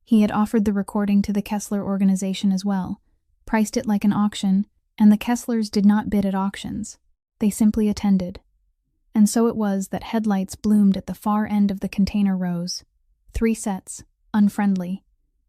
He had offered the recording to the Kessler organization as well, priced it like an auction, and the Kesslers did not bid at auctions. They simply attended. And so it was that headlights bloomed at the far end of the container rows. 3 sets, unfriendly,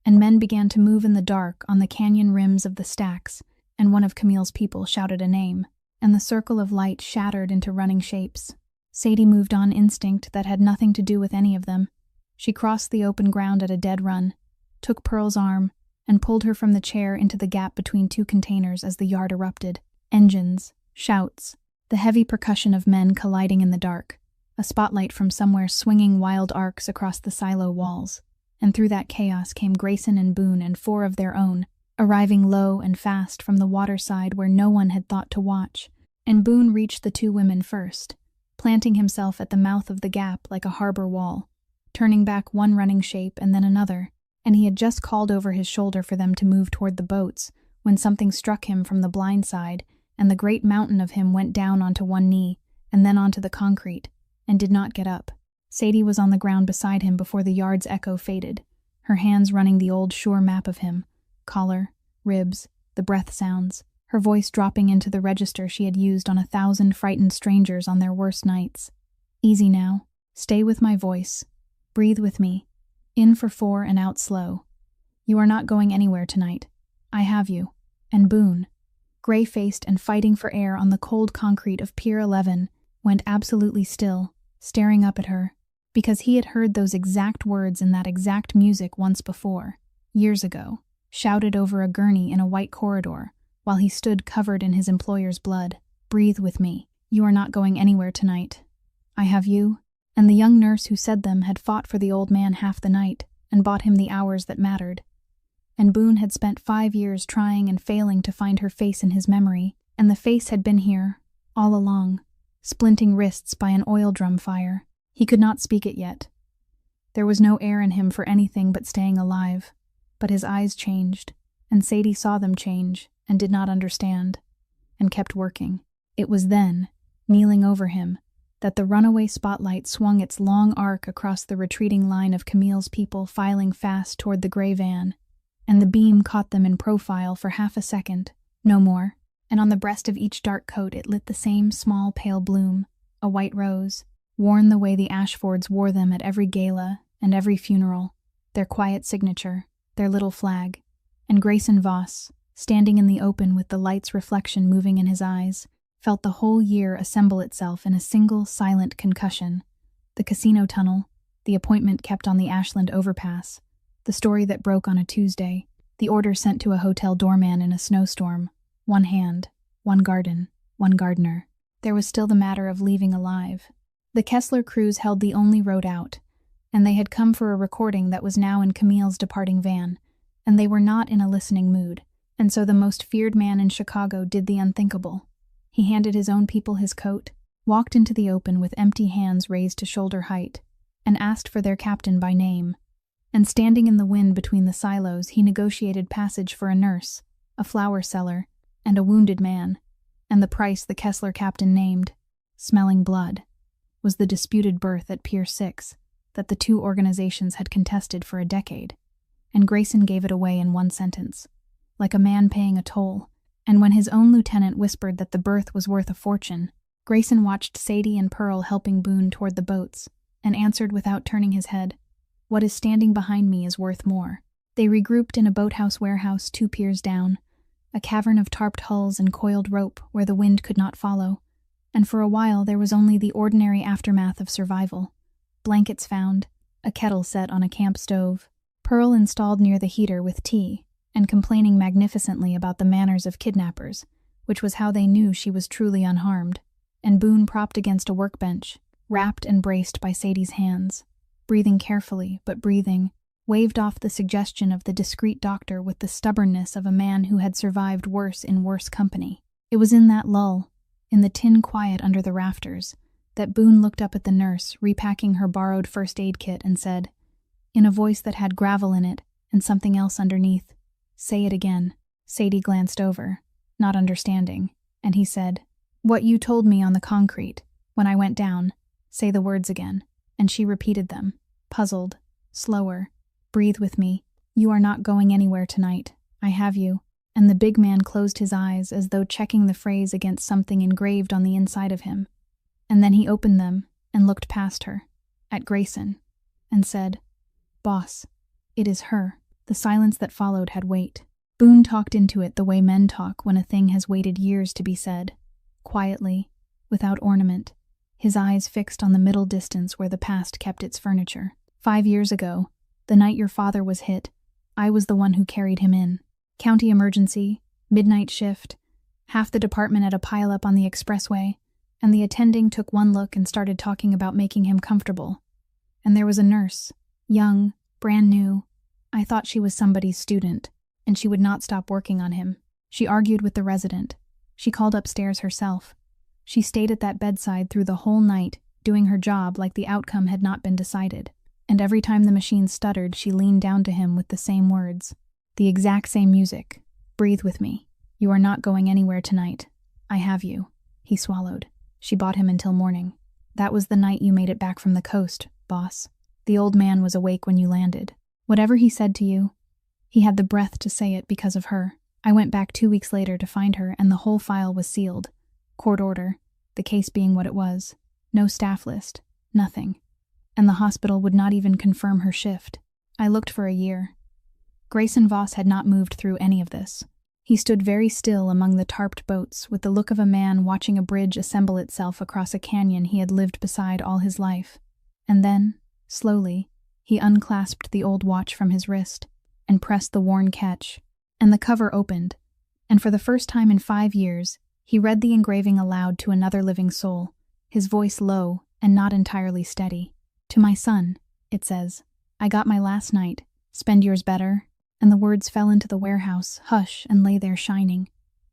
and men began to move in the dark on the canyon rims of the stacks, and one of Camille's people shouted a name, and the circle of light shattered into running shapes. Sadie moved on instinct that had nothing to do with any of them. She crossed the open ground at a dead run, took Pearl's arm, and pulled her from the chair into the gap between 2 containers as the yard erupted. Engines, shouts, the heavy percussion of men colliding in the dark, a spotlight from somewhere swinging wild arcs across the silo walls. And through that chaos came Grayson and Boone and 4 of their own, arriving low and fast from the waterside where no one had thought to watch. And Boone reached the 2 women first, planting himself at the mouth of the gap like a harbor wall, turning back one running shape and then another, and he had just called over his shoulder for them to move toward the boats when something struck him from the blind side, and the great mountain of him went down onto one knee and then onto the concrete, and did not get up. Sadie was on the ground beside him before the yard's echo faded, her hands running the old sure map of him, collar, ribs, the breath sounds, her voice dropping into the register she had used on 1,000 frightened strangers on their worst nights. Easy now. Stay with my voice. Breathe with me. In for 4 and out slow. You are not going anywhere tonight. I have you. And Boone, gray-faced and fighting for air on the cold concrete of Pier 11, went absolutely still, staring up at her, because he had heard those exact words in that exact music once before, years ago, shouted over a gurney in a white corridor, while he stood covered in his employer's blood. Breathe with me. You are not going anywhere tonight. I have you. And the young nurse who said them had fought for the old man half the night and bought him the hours that mattered. And Boone had spent 5 years trying and failing to find her face in his memory, and the face had been here, all along, splinting wrists by an oil drum fire. He could not speak it yet. There was no air in him for anything but staying alive, but his eyes changed, and Sadie saw them change and did not understand, and kept working. It was then, kneeling over him, that the runaway spotlight swung its long arc across the retreating line of Camille's people filing fast toward the gray van, and the beam caught them in profile for half a second, no more, and on the breast of each dark coat it lit the same small pale bloom, a white rose, worn the way the Ashfords wore them at every gala and every funeral, their quiet signature, their little flag. And Grayson Voss, standing in the open with the light's reflection moving in his eyes, felt the whole year assemble itself in a single silent concussion. The casino tunnel, the appointment kept on the Ashland overpass, the story that broke on a Tuesday, the order sent to a hotel doorman in a snowstorm, one hand, one garden, one gardener. There was still the matter of leaving alive. The Kessler crews held the only road out, and they had come for a recording that was now in Camille's departing van, and they were not in a listening mood, and so the most feared man in Chicago did the unthinkable. He handed his own people his coat, walked into the open with empty hands raised to shoulder height, and asked for their captain by name. And standing in the wind between the silos, he negotiated passage for a nurse, a flower seller, and a wounded man, and the price the Kessler captain named, smelling blood, was the disputed berth at Pier 6 that the 2 organizations had contested for a decade, and Grayson gave it away in one sentence, like a man paying a toll. And when his own lieutenant whispered that the berth was worth a fortune, Grayson watched Sadie and Pearl helping Boone toward the boats, and answered without turning his head, "What is standing behind me is worth more." They regrouped in a boathouse warehouse 2 piers down, a cavern of tarped hulls and coiled rope where the wind could not follow, and for a while there was only the ordinary aftermath of survival. Blankets found, a kettle set on a camp stove, Pearl installed near the heater with tea, and complaining magnificently about the manners of kidnappers, which was how they knew she was truly unharmed, and Boone propped against a workbench, wrapped and braced by Sadie's hands, breathing carefully, but breathing, waved off the suggestion of the discreet doctor with the stubbornness of a man who had survived worse in worse company. It was in that lull, in the tin quiet under the rafters, that Boone looked up at the nurse repacking her borrowed first aid kit and said, in a voice that had gravel in it and something else underneath, "Say it again." Sadie glanced over, not understanding, and he said, "What you told me on the concrete, when I went down. Say the words again." And she repeated them, puzzled, slower. "Breathe with me. You are not going anywhere tonight. I have you. and the big man closed his eyes as though checking the phrase against something engraved on the inside of him. And then he opened them and looked past her, at Grayson, and said, "Boss, it is her." The silence that followed had weight. Boone talked into it the way men talk when a thing has waited years to be said, quietly, without ornament, his eyes fixed on the middle distance where the past kept its furniture. 5 years ago, the night your father was hit, I was the one who carried him in. County emergency, midnight shift, half the department at a pile-up on the expressway, and the attending took one look and started talking about making him comfortable. And there was a nurse, young, brand new. I thought she was somebody's student, and she would not stop working on him. She argued with the resident. She called upstairs herself. She stayed at that bedside through the whole night, doing her job like the outcome had not been decided. And every time the machine stuttered, she leaned down to him with the same words. The exact same music. "Breathe with me. You are not going anywhere tonight. I have you." He swallowed. She bought him until morning. "That was the night you made it back from the coast, boss. The old man was awake when you landed. Whatever he said to you, he had the breath to say it because of her. I went back 2 weeks later to find her, and the whole file was sealed. Court order, the case being what it was. No staff list. Nothing. And the hospital would not even confirm her shift. I looked for a year. Grayson Voss had not moved through any of this. He stood very still among the tarped boats with the look of a man watching a bridge assemble itself across a canyon he had lived beside all his life. And then, slowly, he unclasped the old watch from his wrist and pressed the worn catch, and the cover opened, and for the first time in 5 years, he read the engraving aloud to another living soul, his voice low and not entirely steady. "To my son," it says, "I got my last night. Spend yours better." And the words fell into the warehouse, hush, and lay there shining.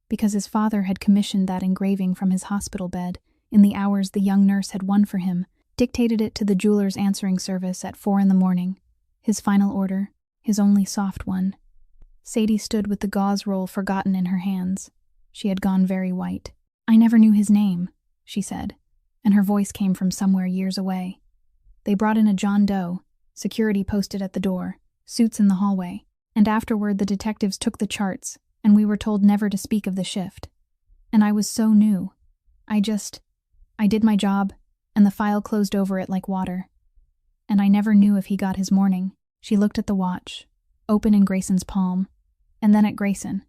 Because his father had commissioned that engraving from his hospital bed, in the hours the young nurse had won for him, dictated it to the jeweler's answering service at 4 a.m, his final order, his only soft one. Sadie stood with the gauze roll forgotten in her hands. She had gone very white. "I never knew his name," she said, and her voice came from somewhere years away. They brought in a John Doe, security posted at the door, suits in the hallway. And afterward the detectives took the charts, and we were told never to speak of the shift. And I was so new. I did my job, and the file closed over it like water. And I never knew if he got his morning. She looked at the watch, open in Grayson's palm, and then at Grayson,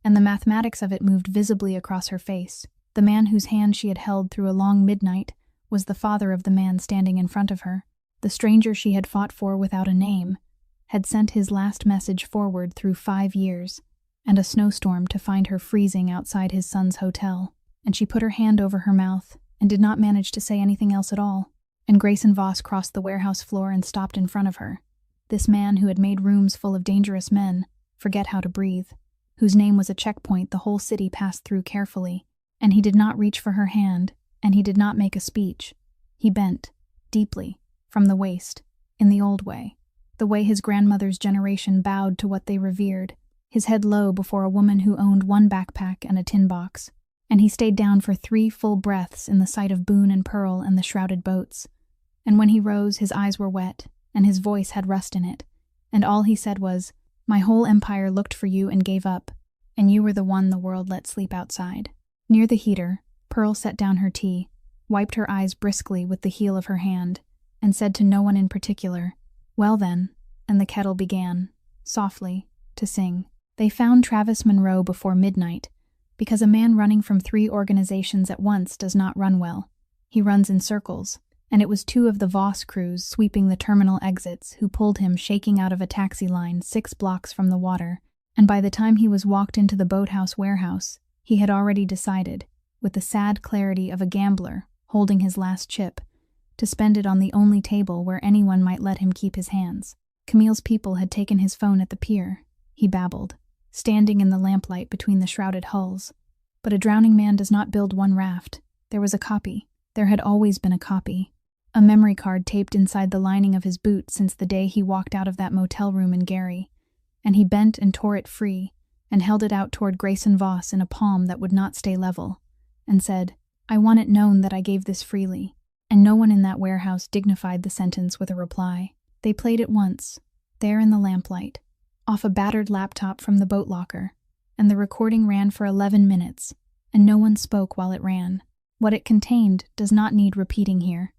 and the mathematics of it moved visibly across her face. The man whose hand she had held through a long midnight was the father of the man standing in front of her. The stranger she had fought for without a name had sent his last message forward through 5 years, and a snowstorm to find her freezing outside his son's hotel. And she put her hand over her mouth and did not manage to say anything else at all. And Grayson Voss crossed the warehouse floor and stopped in front of her. This man who had made rooms full of dangerous men forget how to breathe, whose name was a checkpoint the whole city passed through carefully. And he did not reach for her hand, and he did not make a speech. He bent, deeply, from the waist, in the old way. The way his grandmother's generation bowed to what they revered, his head low before a woman who owned one backpack and a tin box. And he stayed down for 3 full breaths in the sight of Boone and Pearl and the shrouded boats. And when he rose, his eyes were wet, and his voice had rust in it. And all he said was, "My whole empire looked for you and gave up, and you were the one the world let sleep outside." Near the heater, Pearl set down her tea, wiped her eyes briskly with the heel of her hand, and said to no one in particular, "Well then," and the kettle began, softly, to sing. They found Travis Monroe before midnight, because a man running from 3 organizations at once does not run well. He runs in circles, and it was 2 of the Voss crews sweeping the terminal exits who pulled him shaking out of a taxi line 6 blocks from the water, and by the time he was walked into the boathouse warehouse, he had already decided, with the sad clarity of a gambler holding his last chip, to spend it on the only table where anyone might let him keep his hands. Camille's people had taken his phone at the pier, he babbled, standing in the lamplight between the shrouded hulls. But a drowning man does not build one raft. There was a copy. There had always been a copy. A memory card taped inside the lining of his boot since the day he walked out of that motel room in Gary. And he bent and tore it free, and held it out toward Grayson Voss in a palm that would not stay level, and said, "I want it known that I gave this freely." And no one in that warehouse dignified the sentence with a reply. They played it once, there in the lamplight, off a battered laptop from the boat locker, and the recording ran for 11 minutes, and no one spoke while it ran. What it contained does not need repeating here.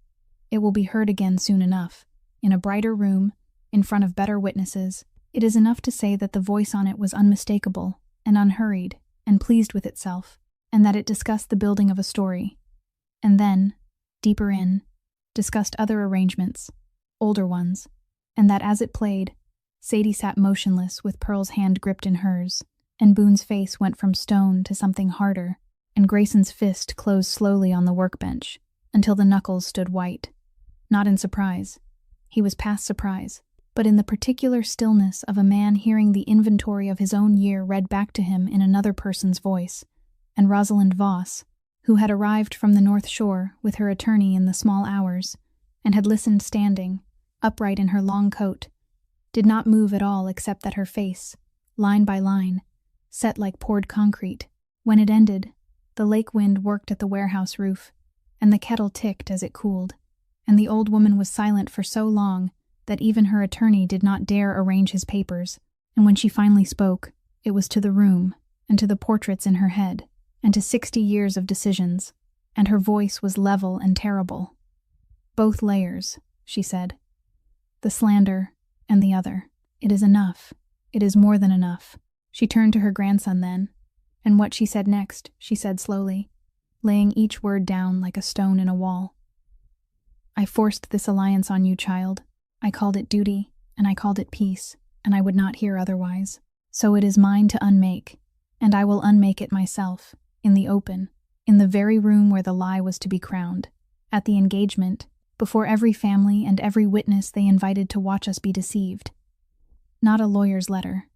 It will be heard again soon enough, in a brighter room, in front of better witnesses. It is enough to say that the voice on it was unmistakable and unhurried and pleased with itself, and that it discussed the building of a story. And then, deeper in, discussed other arrangements, older ones, and that as it played, Sadie sat motionless with Pearl's hand gripped in hers, and Boone's face went from stone to something harder, and Grayson's fist closed slowly on the workbench until the knuckles stood white. Not in surprise. He was past surprise, but in the particular stillness of a man hearing the inventory of his own year read back to him in another person's voice, and Rosalind Voss, who had arrived from the North Shore with her attorney in the small hours, and had listened standing, upright in her long coat, did not move at all except that her face, line by line, set like poured concrete. When it ended, the lake wind worked at the warehouse roof, and the kettle ticked as it cooled, and the old woman was silent for so long that even her attorney did not dare arrange his papers, and when she finally spoke, it was to the room, and to the portraits in her head, and to 60 years of decisions, and her voice was level and terrible. "Both layers," she said. "The slander and the other. It is enough. It is more than enough." She turned to her grandson then, and what she said next, she said slowly, laying each word down like a stone in a wall. "I forced this alliance on you, child. I called it duty, and I called it peace, and I would not hear otherwise. So it is mine to unmake, and I will unmake it myself, in the open, in the very room where the lie was to be crowned, at the engagement, before every family and every witness they invited to watch us be deceived. Not a lawyer's letter,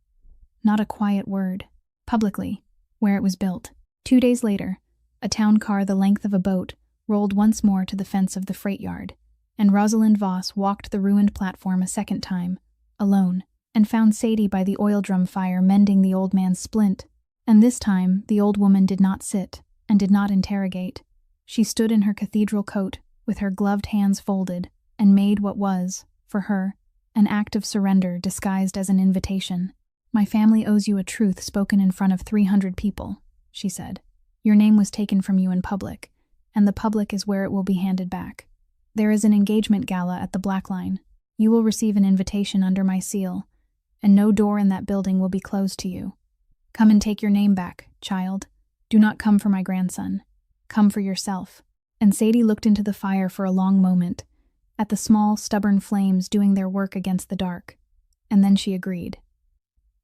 not a quiet word, publicly, where it was built." 2 days later, a town car the length of a boat rolled once more to the fence of the freight yard, and Rosalind Voss walked the ruined platform a second time, alone, and found Sadie by the oil drum fire mending the old man's splint. And this time the old woman did not sit, and did not interrogate. She stood in her cathedral coat, with her gloved hands folded, and made what was, for her, an act of surrender disguised as an invitation. "My family owes you a truth spoken in front of 300 people, she said. "Your name was taken from you in public, and the public is where it will be handed back. There is an engagement gala at the Black Line. You will receive an invitation under my seal, and no door in that building will be closed to you. Come and take your name back, child. Do not come for my grandson. Come for yourself." And Sadie looked into the fire for a long moment, at the small, stubborn flames doing their work against the dark, and then she agreed.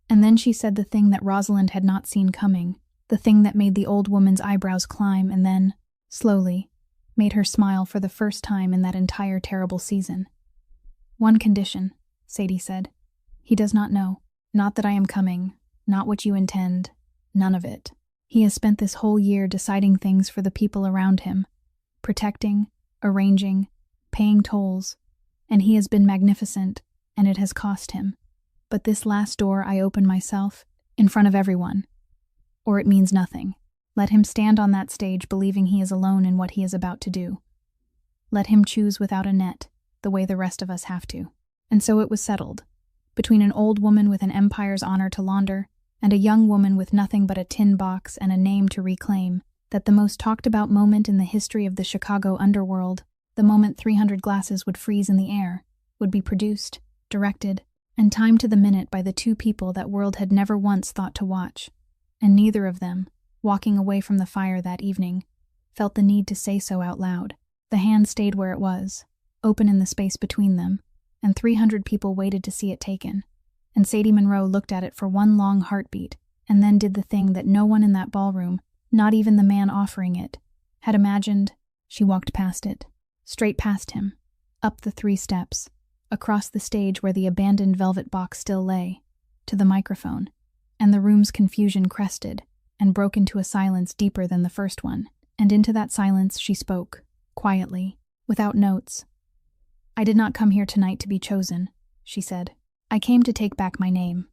And then she said the thing that Rosalind had not seen coming, the thing that made the old woman's eyebrows climb and then, slowly, made her smile for the first time in that entire terrible season. "One condition," Sadie said. "He does not know. Not that I am coming, not what you intend, none of it. He has spent this whole year deciding things for the people around him, protecting, arranging, paying tolls, and he has been magnificent, and it has cost him. But this last door I open myself, in front of everyone, or it means nothing. Let him stand on that stage believing he is alone in what he is about to do. Let him choose without a net, the way the rest of us have to." And so it was settled, between an old woman with an empire's honor to launder, and a young woman with nothing but a tin box and a name to reclaim, that the most talked-about moment in the history of the Chicago underworld, the moment 300 glasses would freeze in the air, would be produced, directed, and timed to the minute by the two people that world had never once thought to watch. And neither of them, walking away from the fire that evening, felt the need to say so out loud. The hand stayed where it was, open in the space between them, and 300 people waited to see it taken. And Sadie Monroe looked at it for one long heartbeat, and then did the thing that no one in that ballroom, not even the man offering it, had imagined. She walked past it, straight past him, up the 3 steps, across the stage where the abandoned velvet box still lay, to the microphone, and the room's confusion crested and broke into a silence deeper than the first one, and into that silence she spoke, quietly, without notes. "I did not come here tonight to be chosen," she said. "I came to take back my name.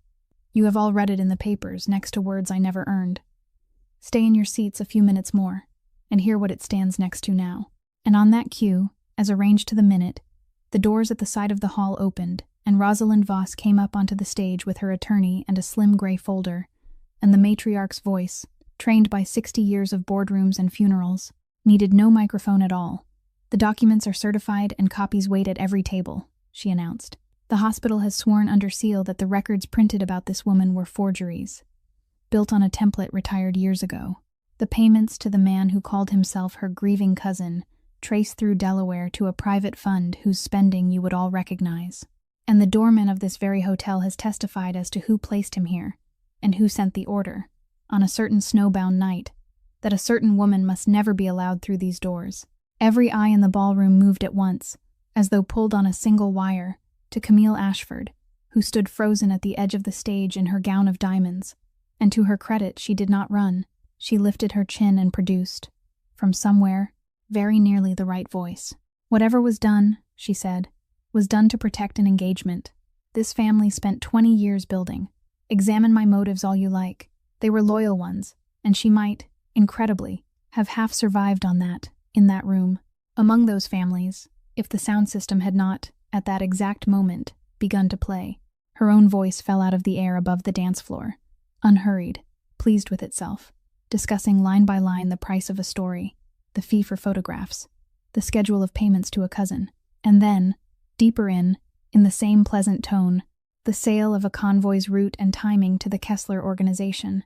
You have all read it in the papers next to words I never earned. Stay in your seats a few minutes more, and hear what it stands next to now." And on that cue, as arranged to the minute, the doors at the side of the hall opened, and Rosalind Voss came up onto the stage with her attorney and a slim gray folder, and the matriarch's voice, trained by 60 years of boardrooms and funerals, needed no microphone at all. "The documents are certified and copies wait at every table," she announced. "The hospital has sworn under seal that the records printed about this woman were forgeries, built on a template retired years ago. The payments to the man who called himself her grieving cousin trace through Delaware to a private fund whose spending you would all recognize. And the doorman of this very hotel has testified as to who placed him here, and who sent the order, on a certain snowbound night, that a certain woman must never be allowed through these doors." Every eye in the ballroom moved at once, as though pulled on a single wire, to Camille Ashford, who stood frozen at the edge of the stage in her gown of diamonds. And to her credit, she did not run. She lifted her chin and produced, from somewhere, very nearly the right voice. "Whatever was done," she said, "was done to protect an engagement. This family spent 20 years building. Examine my motives all you like. They were loyal ones, and she might, incredibly, have half survived on that, in that room. Among those families, if the sound system had not, at that exact moment, begun to play." Her own voice fell out of the air above the dance floor, unhurried, pleased with itself, discussing line by line the price of a story, the fee for photographs, the schedule of payments to a cousin, and then, deeper in the same pleasant tone, the sale of a convoy's route and timing to the Kessler organization.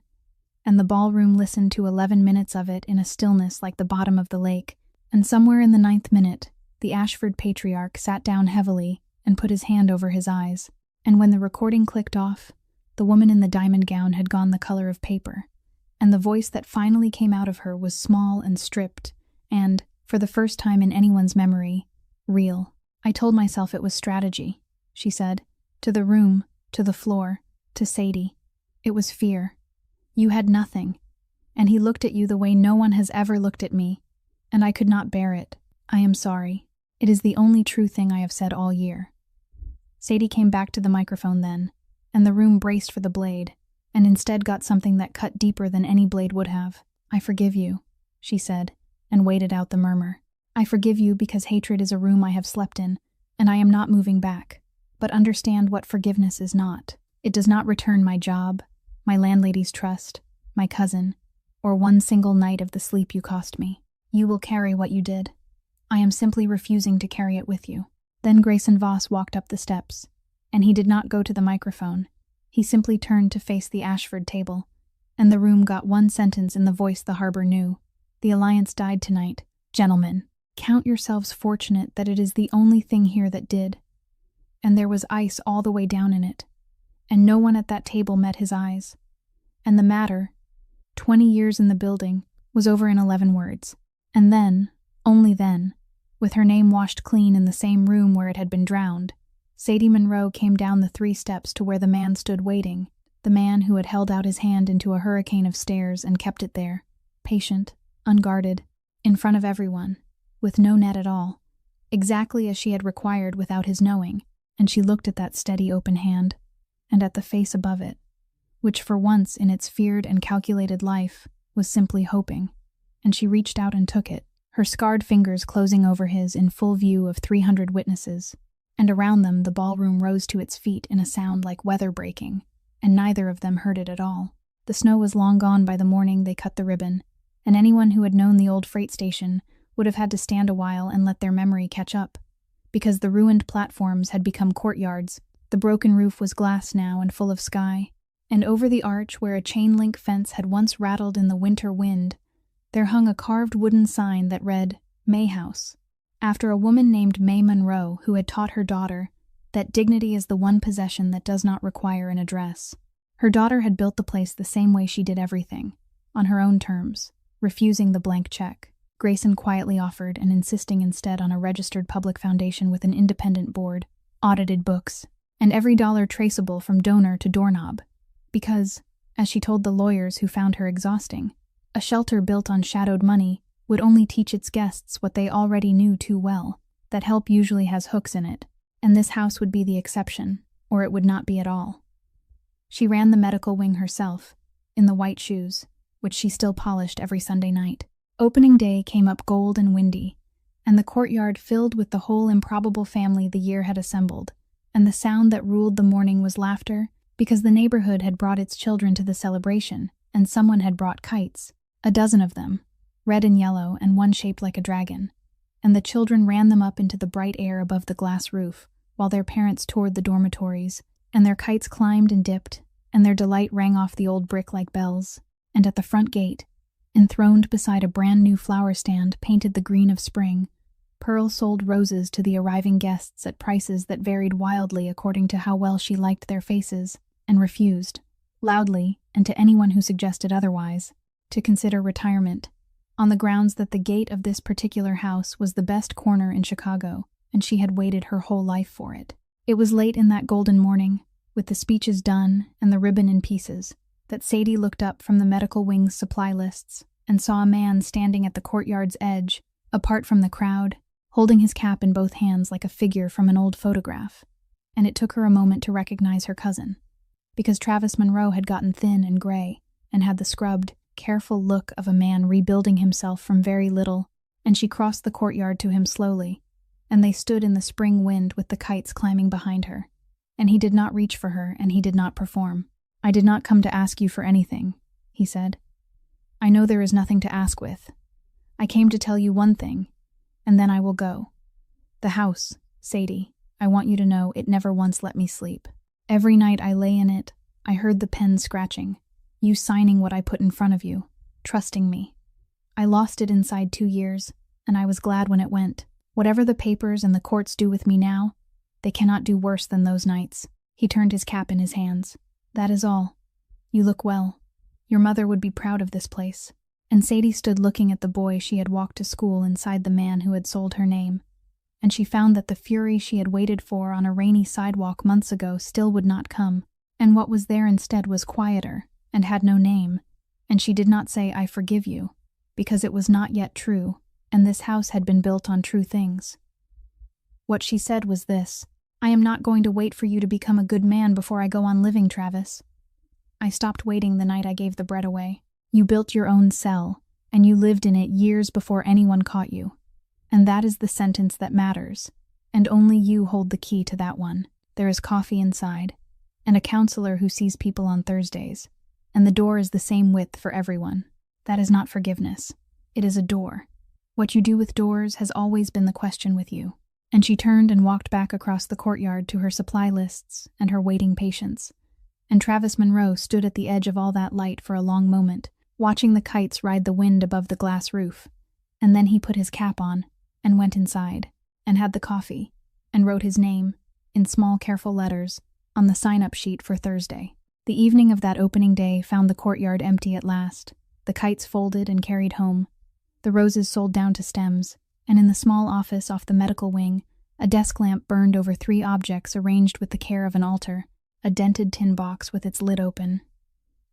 And the ballroom listened to 11 minutes of it in a stillness like the bottom of the lake, and somewhere in the 9th minute, the Ashford patriarch sat down heavily and put his hand over his eyes, and when the recording clicked off, the woman in the diamond gown had gone the color of paper, and the voice that finally came out of her was small and stripped, and, for the first time in anyone's memory, real. "I told myself it was strategy," she said, to the room, to the floor, to Sadie. "It was fear. You had nothing, and he looked at you the way no one has ever looked at me, and I could not bear it. I am sorry. It is the only true thing I have said all year." Sadie came back to the microphone then, and the room braced for the blade, and instead got something that cut deeper than any blade would have. "I forgive you," she said, and waited out the murmur. "I forgive you because hatred is a room I have slept in, and I am not moving back. But understand what forgiveness is not. It does not return my job, my landlady's trust, my cousin, or one single night of the sleep you cost me. You will carry what you did. I am simply refusing to carry it with you." Then Grayson Voss walked up the steps, and he did not go to the microphone. He simply turned to face the Ashford table, and the room got one sentence in the voice the harbor knew. "The alliance died tonight. Gentlemen, count yourselves fortunate that it is the only thing here that did." And there was ice all the way down in it, and no one at that table met his eyes. And the matter, 20 years in the building, was over in 11 words. And then, only then, with her name washed clean in the same room where it had been drowned, Sadie Monroe came down the 3 steps to where the man stood waiting, the man who had held out his hand into a hurricane of stairs and kept it there, patient, unguarded, in front of everyone, with no net at all, exactly as she had required without his knowing. And she looked at that steady open hand, and at the face above it, which for once in its feared and calculated life was simply hoping, and she reached out and took it, her scarred fingers closing over his in full view of 300 witnesses, and around them the ballroom rose to its feet in a sound like weather breaking, and neither of them heard it at all. The snow was long gone by the morning they cut the ribbon, and anyone who had known the old freight station would have had to stand a while and let their memory catch up, because the ruined platforms had become courtyards. The broken roof was glass now and full of sky, and over the arch where a chain-link fence had once rattled in the winter wind, there hung a carved wooden sign that read, "May House," after a woman named May Monroe who had taught her daughter that dignity is the one possession that does not require an address. Her daughter had built the place the same way she did everything, on her own terms, refusing the blank check. Grayson quietly offered and insisting instead on a registered public foundation with an independent board, audited books, and every dollar traceable from donor to doorknob, because, as she told the lawyers who found her exhausting, a shelter built on shadowed money would only teach its guests what they already knew too well, that help usually has hooks in it, and this house would be the exception, or it would not be at all. She ran the medical wing herself, in the white shoes, which she still polished every Sunday night. Opening day came up gold and windy, and the courtyard filled with the whole improbable family the year had assembled, and the sound that ruled the morning was laughter, because the neighborhood had brought its children to the celebration, and someone had brought kites, a dozen of them, red and yellow and one shaped like a dragon, and the children ran them up into the bright air above the glass roof, while their parents toured the dormitories, and their kites climbed and dipped, and their delight rang off the old brick like bells. And at the front gate, enthroned beside a brand new flower stand painted the green of spring, Pearl sold roses to the arriving guests at prices that varied wildly according to how well she liked their faces, and refused, loudly, and to anyone who suggested otherwise, to consider retirement, on the grounds that the gate of this particular house was the best corner in Chicago, and she had waited her whole life for it. It was late in that golden morning, with the speeches done and the ribbon in pieces, that Sadie looked up from the medical wing's supply lists and saw a man standing at the courtyard's edge, apart from the crowd, holding his cap in both hands like a figure from an old photograph. And it took her a moment to recognize her cousin, because Travis Monroe had gotten thin and gray and had the scrubbed, careful look of a man rebuilding himself from very little, and she crossed the courtyard to him slowly, and they stood in the spring wind with the kites climbing behind her. And he did not reach for her, and he did not perform. "I did not come to ask you for anything," he said. "I know there is nothing to ask with. I came to tell you one thing, and then I will go. The house, Sadie, I want you to know it never once let me sleep. Every night I lay in it, I heard the pen scratching, you signing what I put in front of you, trusting me. I lost it inside 2 years, and I was glad when it went. Whatever the papers and the courts do with me now, they cannot do worse than those nights." He turned his cap in his hands. "That is all. You look well. Your mother would be proud of this place." And Sadie stood looking at the boy she had walked to school inside the man who had sold her name, and she found that the fury she had waited for on a rainy sidewalk months ago still would not come, and what was there instead was quieter, and had no name, and she did not say, "I forgive you," because it was not yet true, and this house had been built on true things. What she said was this: "I am not going to wait for you to become a good man before I go on living, Travis. I stopped waiting the night I gave the bread away. You built your own cell, and you lived in it years before anyone caught you. And that is the sentence that matters, and only you hold the key to that one. There is coffee inside, and a counselor who sees people on Thursdays, and the door is the same width for everyone. That is not forgiveness. It is a door. What you do with doors has always been the question with you." And she turned and walked back across the courtyard to her supply lists and her waiting patients. And Travis Monroe stood at the edge of all that light for a long moment, watching the kites ride the wind above the glass roof. And then he put his cap on, and went inside, and had the coffee, and wrote his name, in small careful letters, on the sign-up sheet for Thursday. The evening of that opening day found the courtyard empty at last, the kites folded and carried home, the roses sold down to stems, and in the small office off the medical wing, a desk lamp burned over 3 objects arranged with the care of an altar, a dented tin box with its lid open,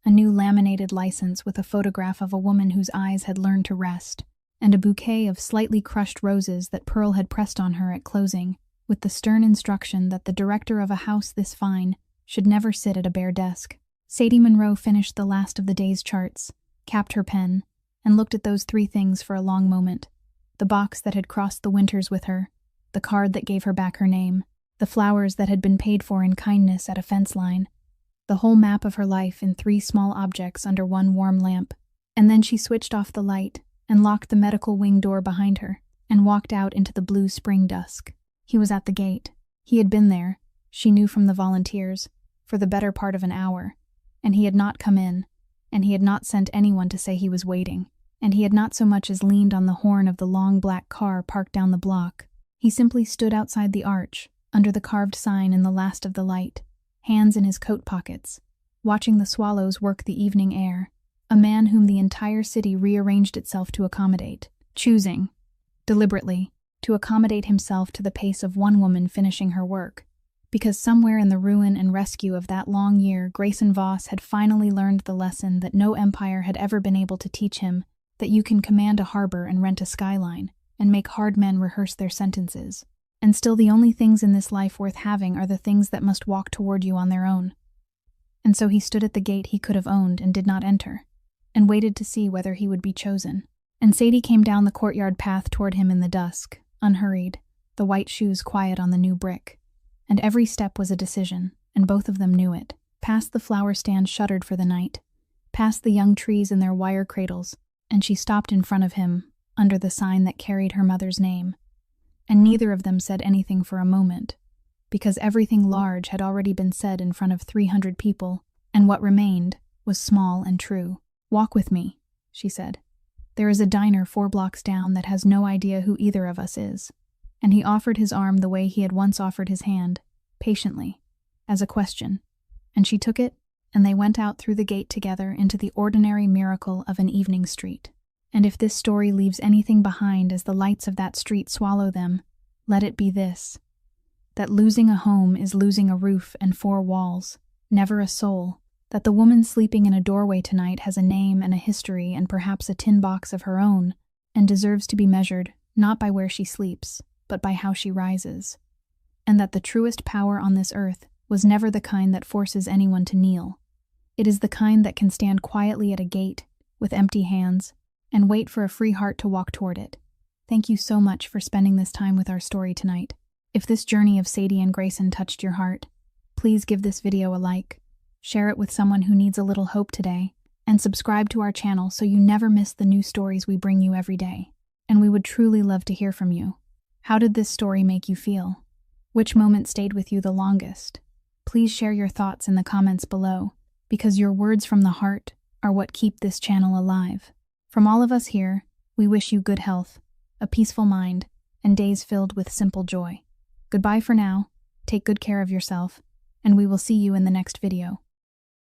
a new laminated license with a photograph of a woman whose eyes had learned to rest, and a bouquet of slightly crushed roses that Pearl had pressed on her at closing, with the stern instruction that the director of a house this fine should never sit at a bare desk. Sadie Monroe finished the last of the day's charts, capped her pen, and looked at those 3 things for a long moment: the box that had crossed the winters with her, the card that gave her back her name, the flowers that had been paid for in kindness at a fence line, the whole map of her life in 3 small objects under one warm lamp. And then she switched off the light and locked the medical wing door behind her and walked out into the blue spring dusk. He was at the gate. He had been there, she knew from the volunteers, for the better part of an hour, and he had not come in, and he had not sent anyone to say he was waiting, and he had not so much as leaned on the horn of the long black car parked down the block. He simply stood outside the arch, under the carved sign in the last of the light, hands in his coat pockets, watching the swallows work the evening air, a man whom the entire city rearranged itself to accommodate, choosing, deliberately, to accommodate himself to the pace of one woman finishing her work, because somewhere in the ruin and rescue of that long year Grayson Voss had finally learned the lesson that no empire had ever been able to teach him, that you can command a harbor and rent a skyline, and make hard men rehearse their sentences, and still the only things in this life worth having are the things that must walk toward you on their own. And so he stood at the gate he could have owned and did not enter, and waited to see whether he would be chosen. And Sadie came down the courtyard path toward him in the dusk, unhurried, the white shoes quiet on the new brick. And every step was a decision, and both of them knew it. Past the flower stand shuttered for the night, past the young trees in their wire cradles, and she stopped in front of him, under the sign that carried her mother's name. And neither of them said anything for a moment, because everything large had already been said in front of 300 people, and what remained was small and true. "Walk with me," she said. "There is a diner 4 blocks down that has no idea who either of us is." And he offered his arm the way he had once offered his hand, patiently, as a question. And she took it, and they went out through the gate together into the ordinary miracle of an evening street. And if this story leaves anything behind as the lights of that street swallow them, let it be this: that losing a home is losing a roof and 4 walls, never a soul, that the woman sleeping in a doorway tonight has a name and a history and perhaps a tin box of her own, and deserves to be measured not by where she sleeps, but by how she rises. And that the truest power on this earth was never the kind that forces anyone to kneel. It is the kind that can stand quietly at a gate, with empty hands, and wait for a free heart to walk toward it. Thank you so much for spending this time with our story tonight. If this journey of Sadie and Grayson touched your heart, please give this video a like, share it with someone who needs a little hope today, and subscribe to our channel so you never miss the new stories we bring you every day. And we would truly love to hear from you. How did this story make you feel? Which moment stayed with you the longest? Please share your thoughts in the comments below, because your words from the heart are what keep this channel alive. From all of us here, we wish you good health, a peaceful mind, and days filled with simple joy. Goodbye for now, take good care of yourself, and we will see you in the next video.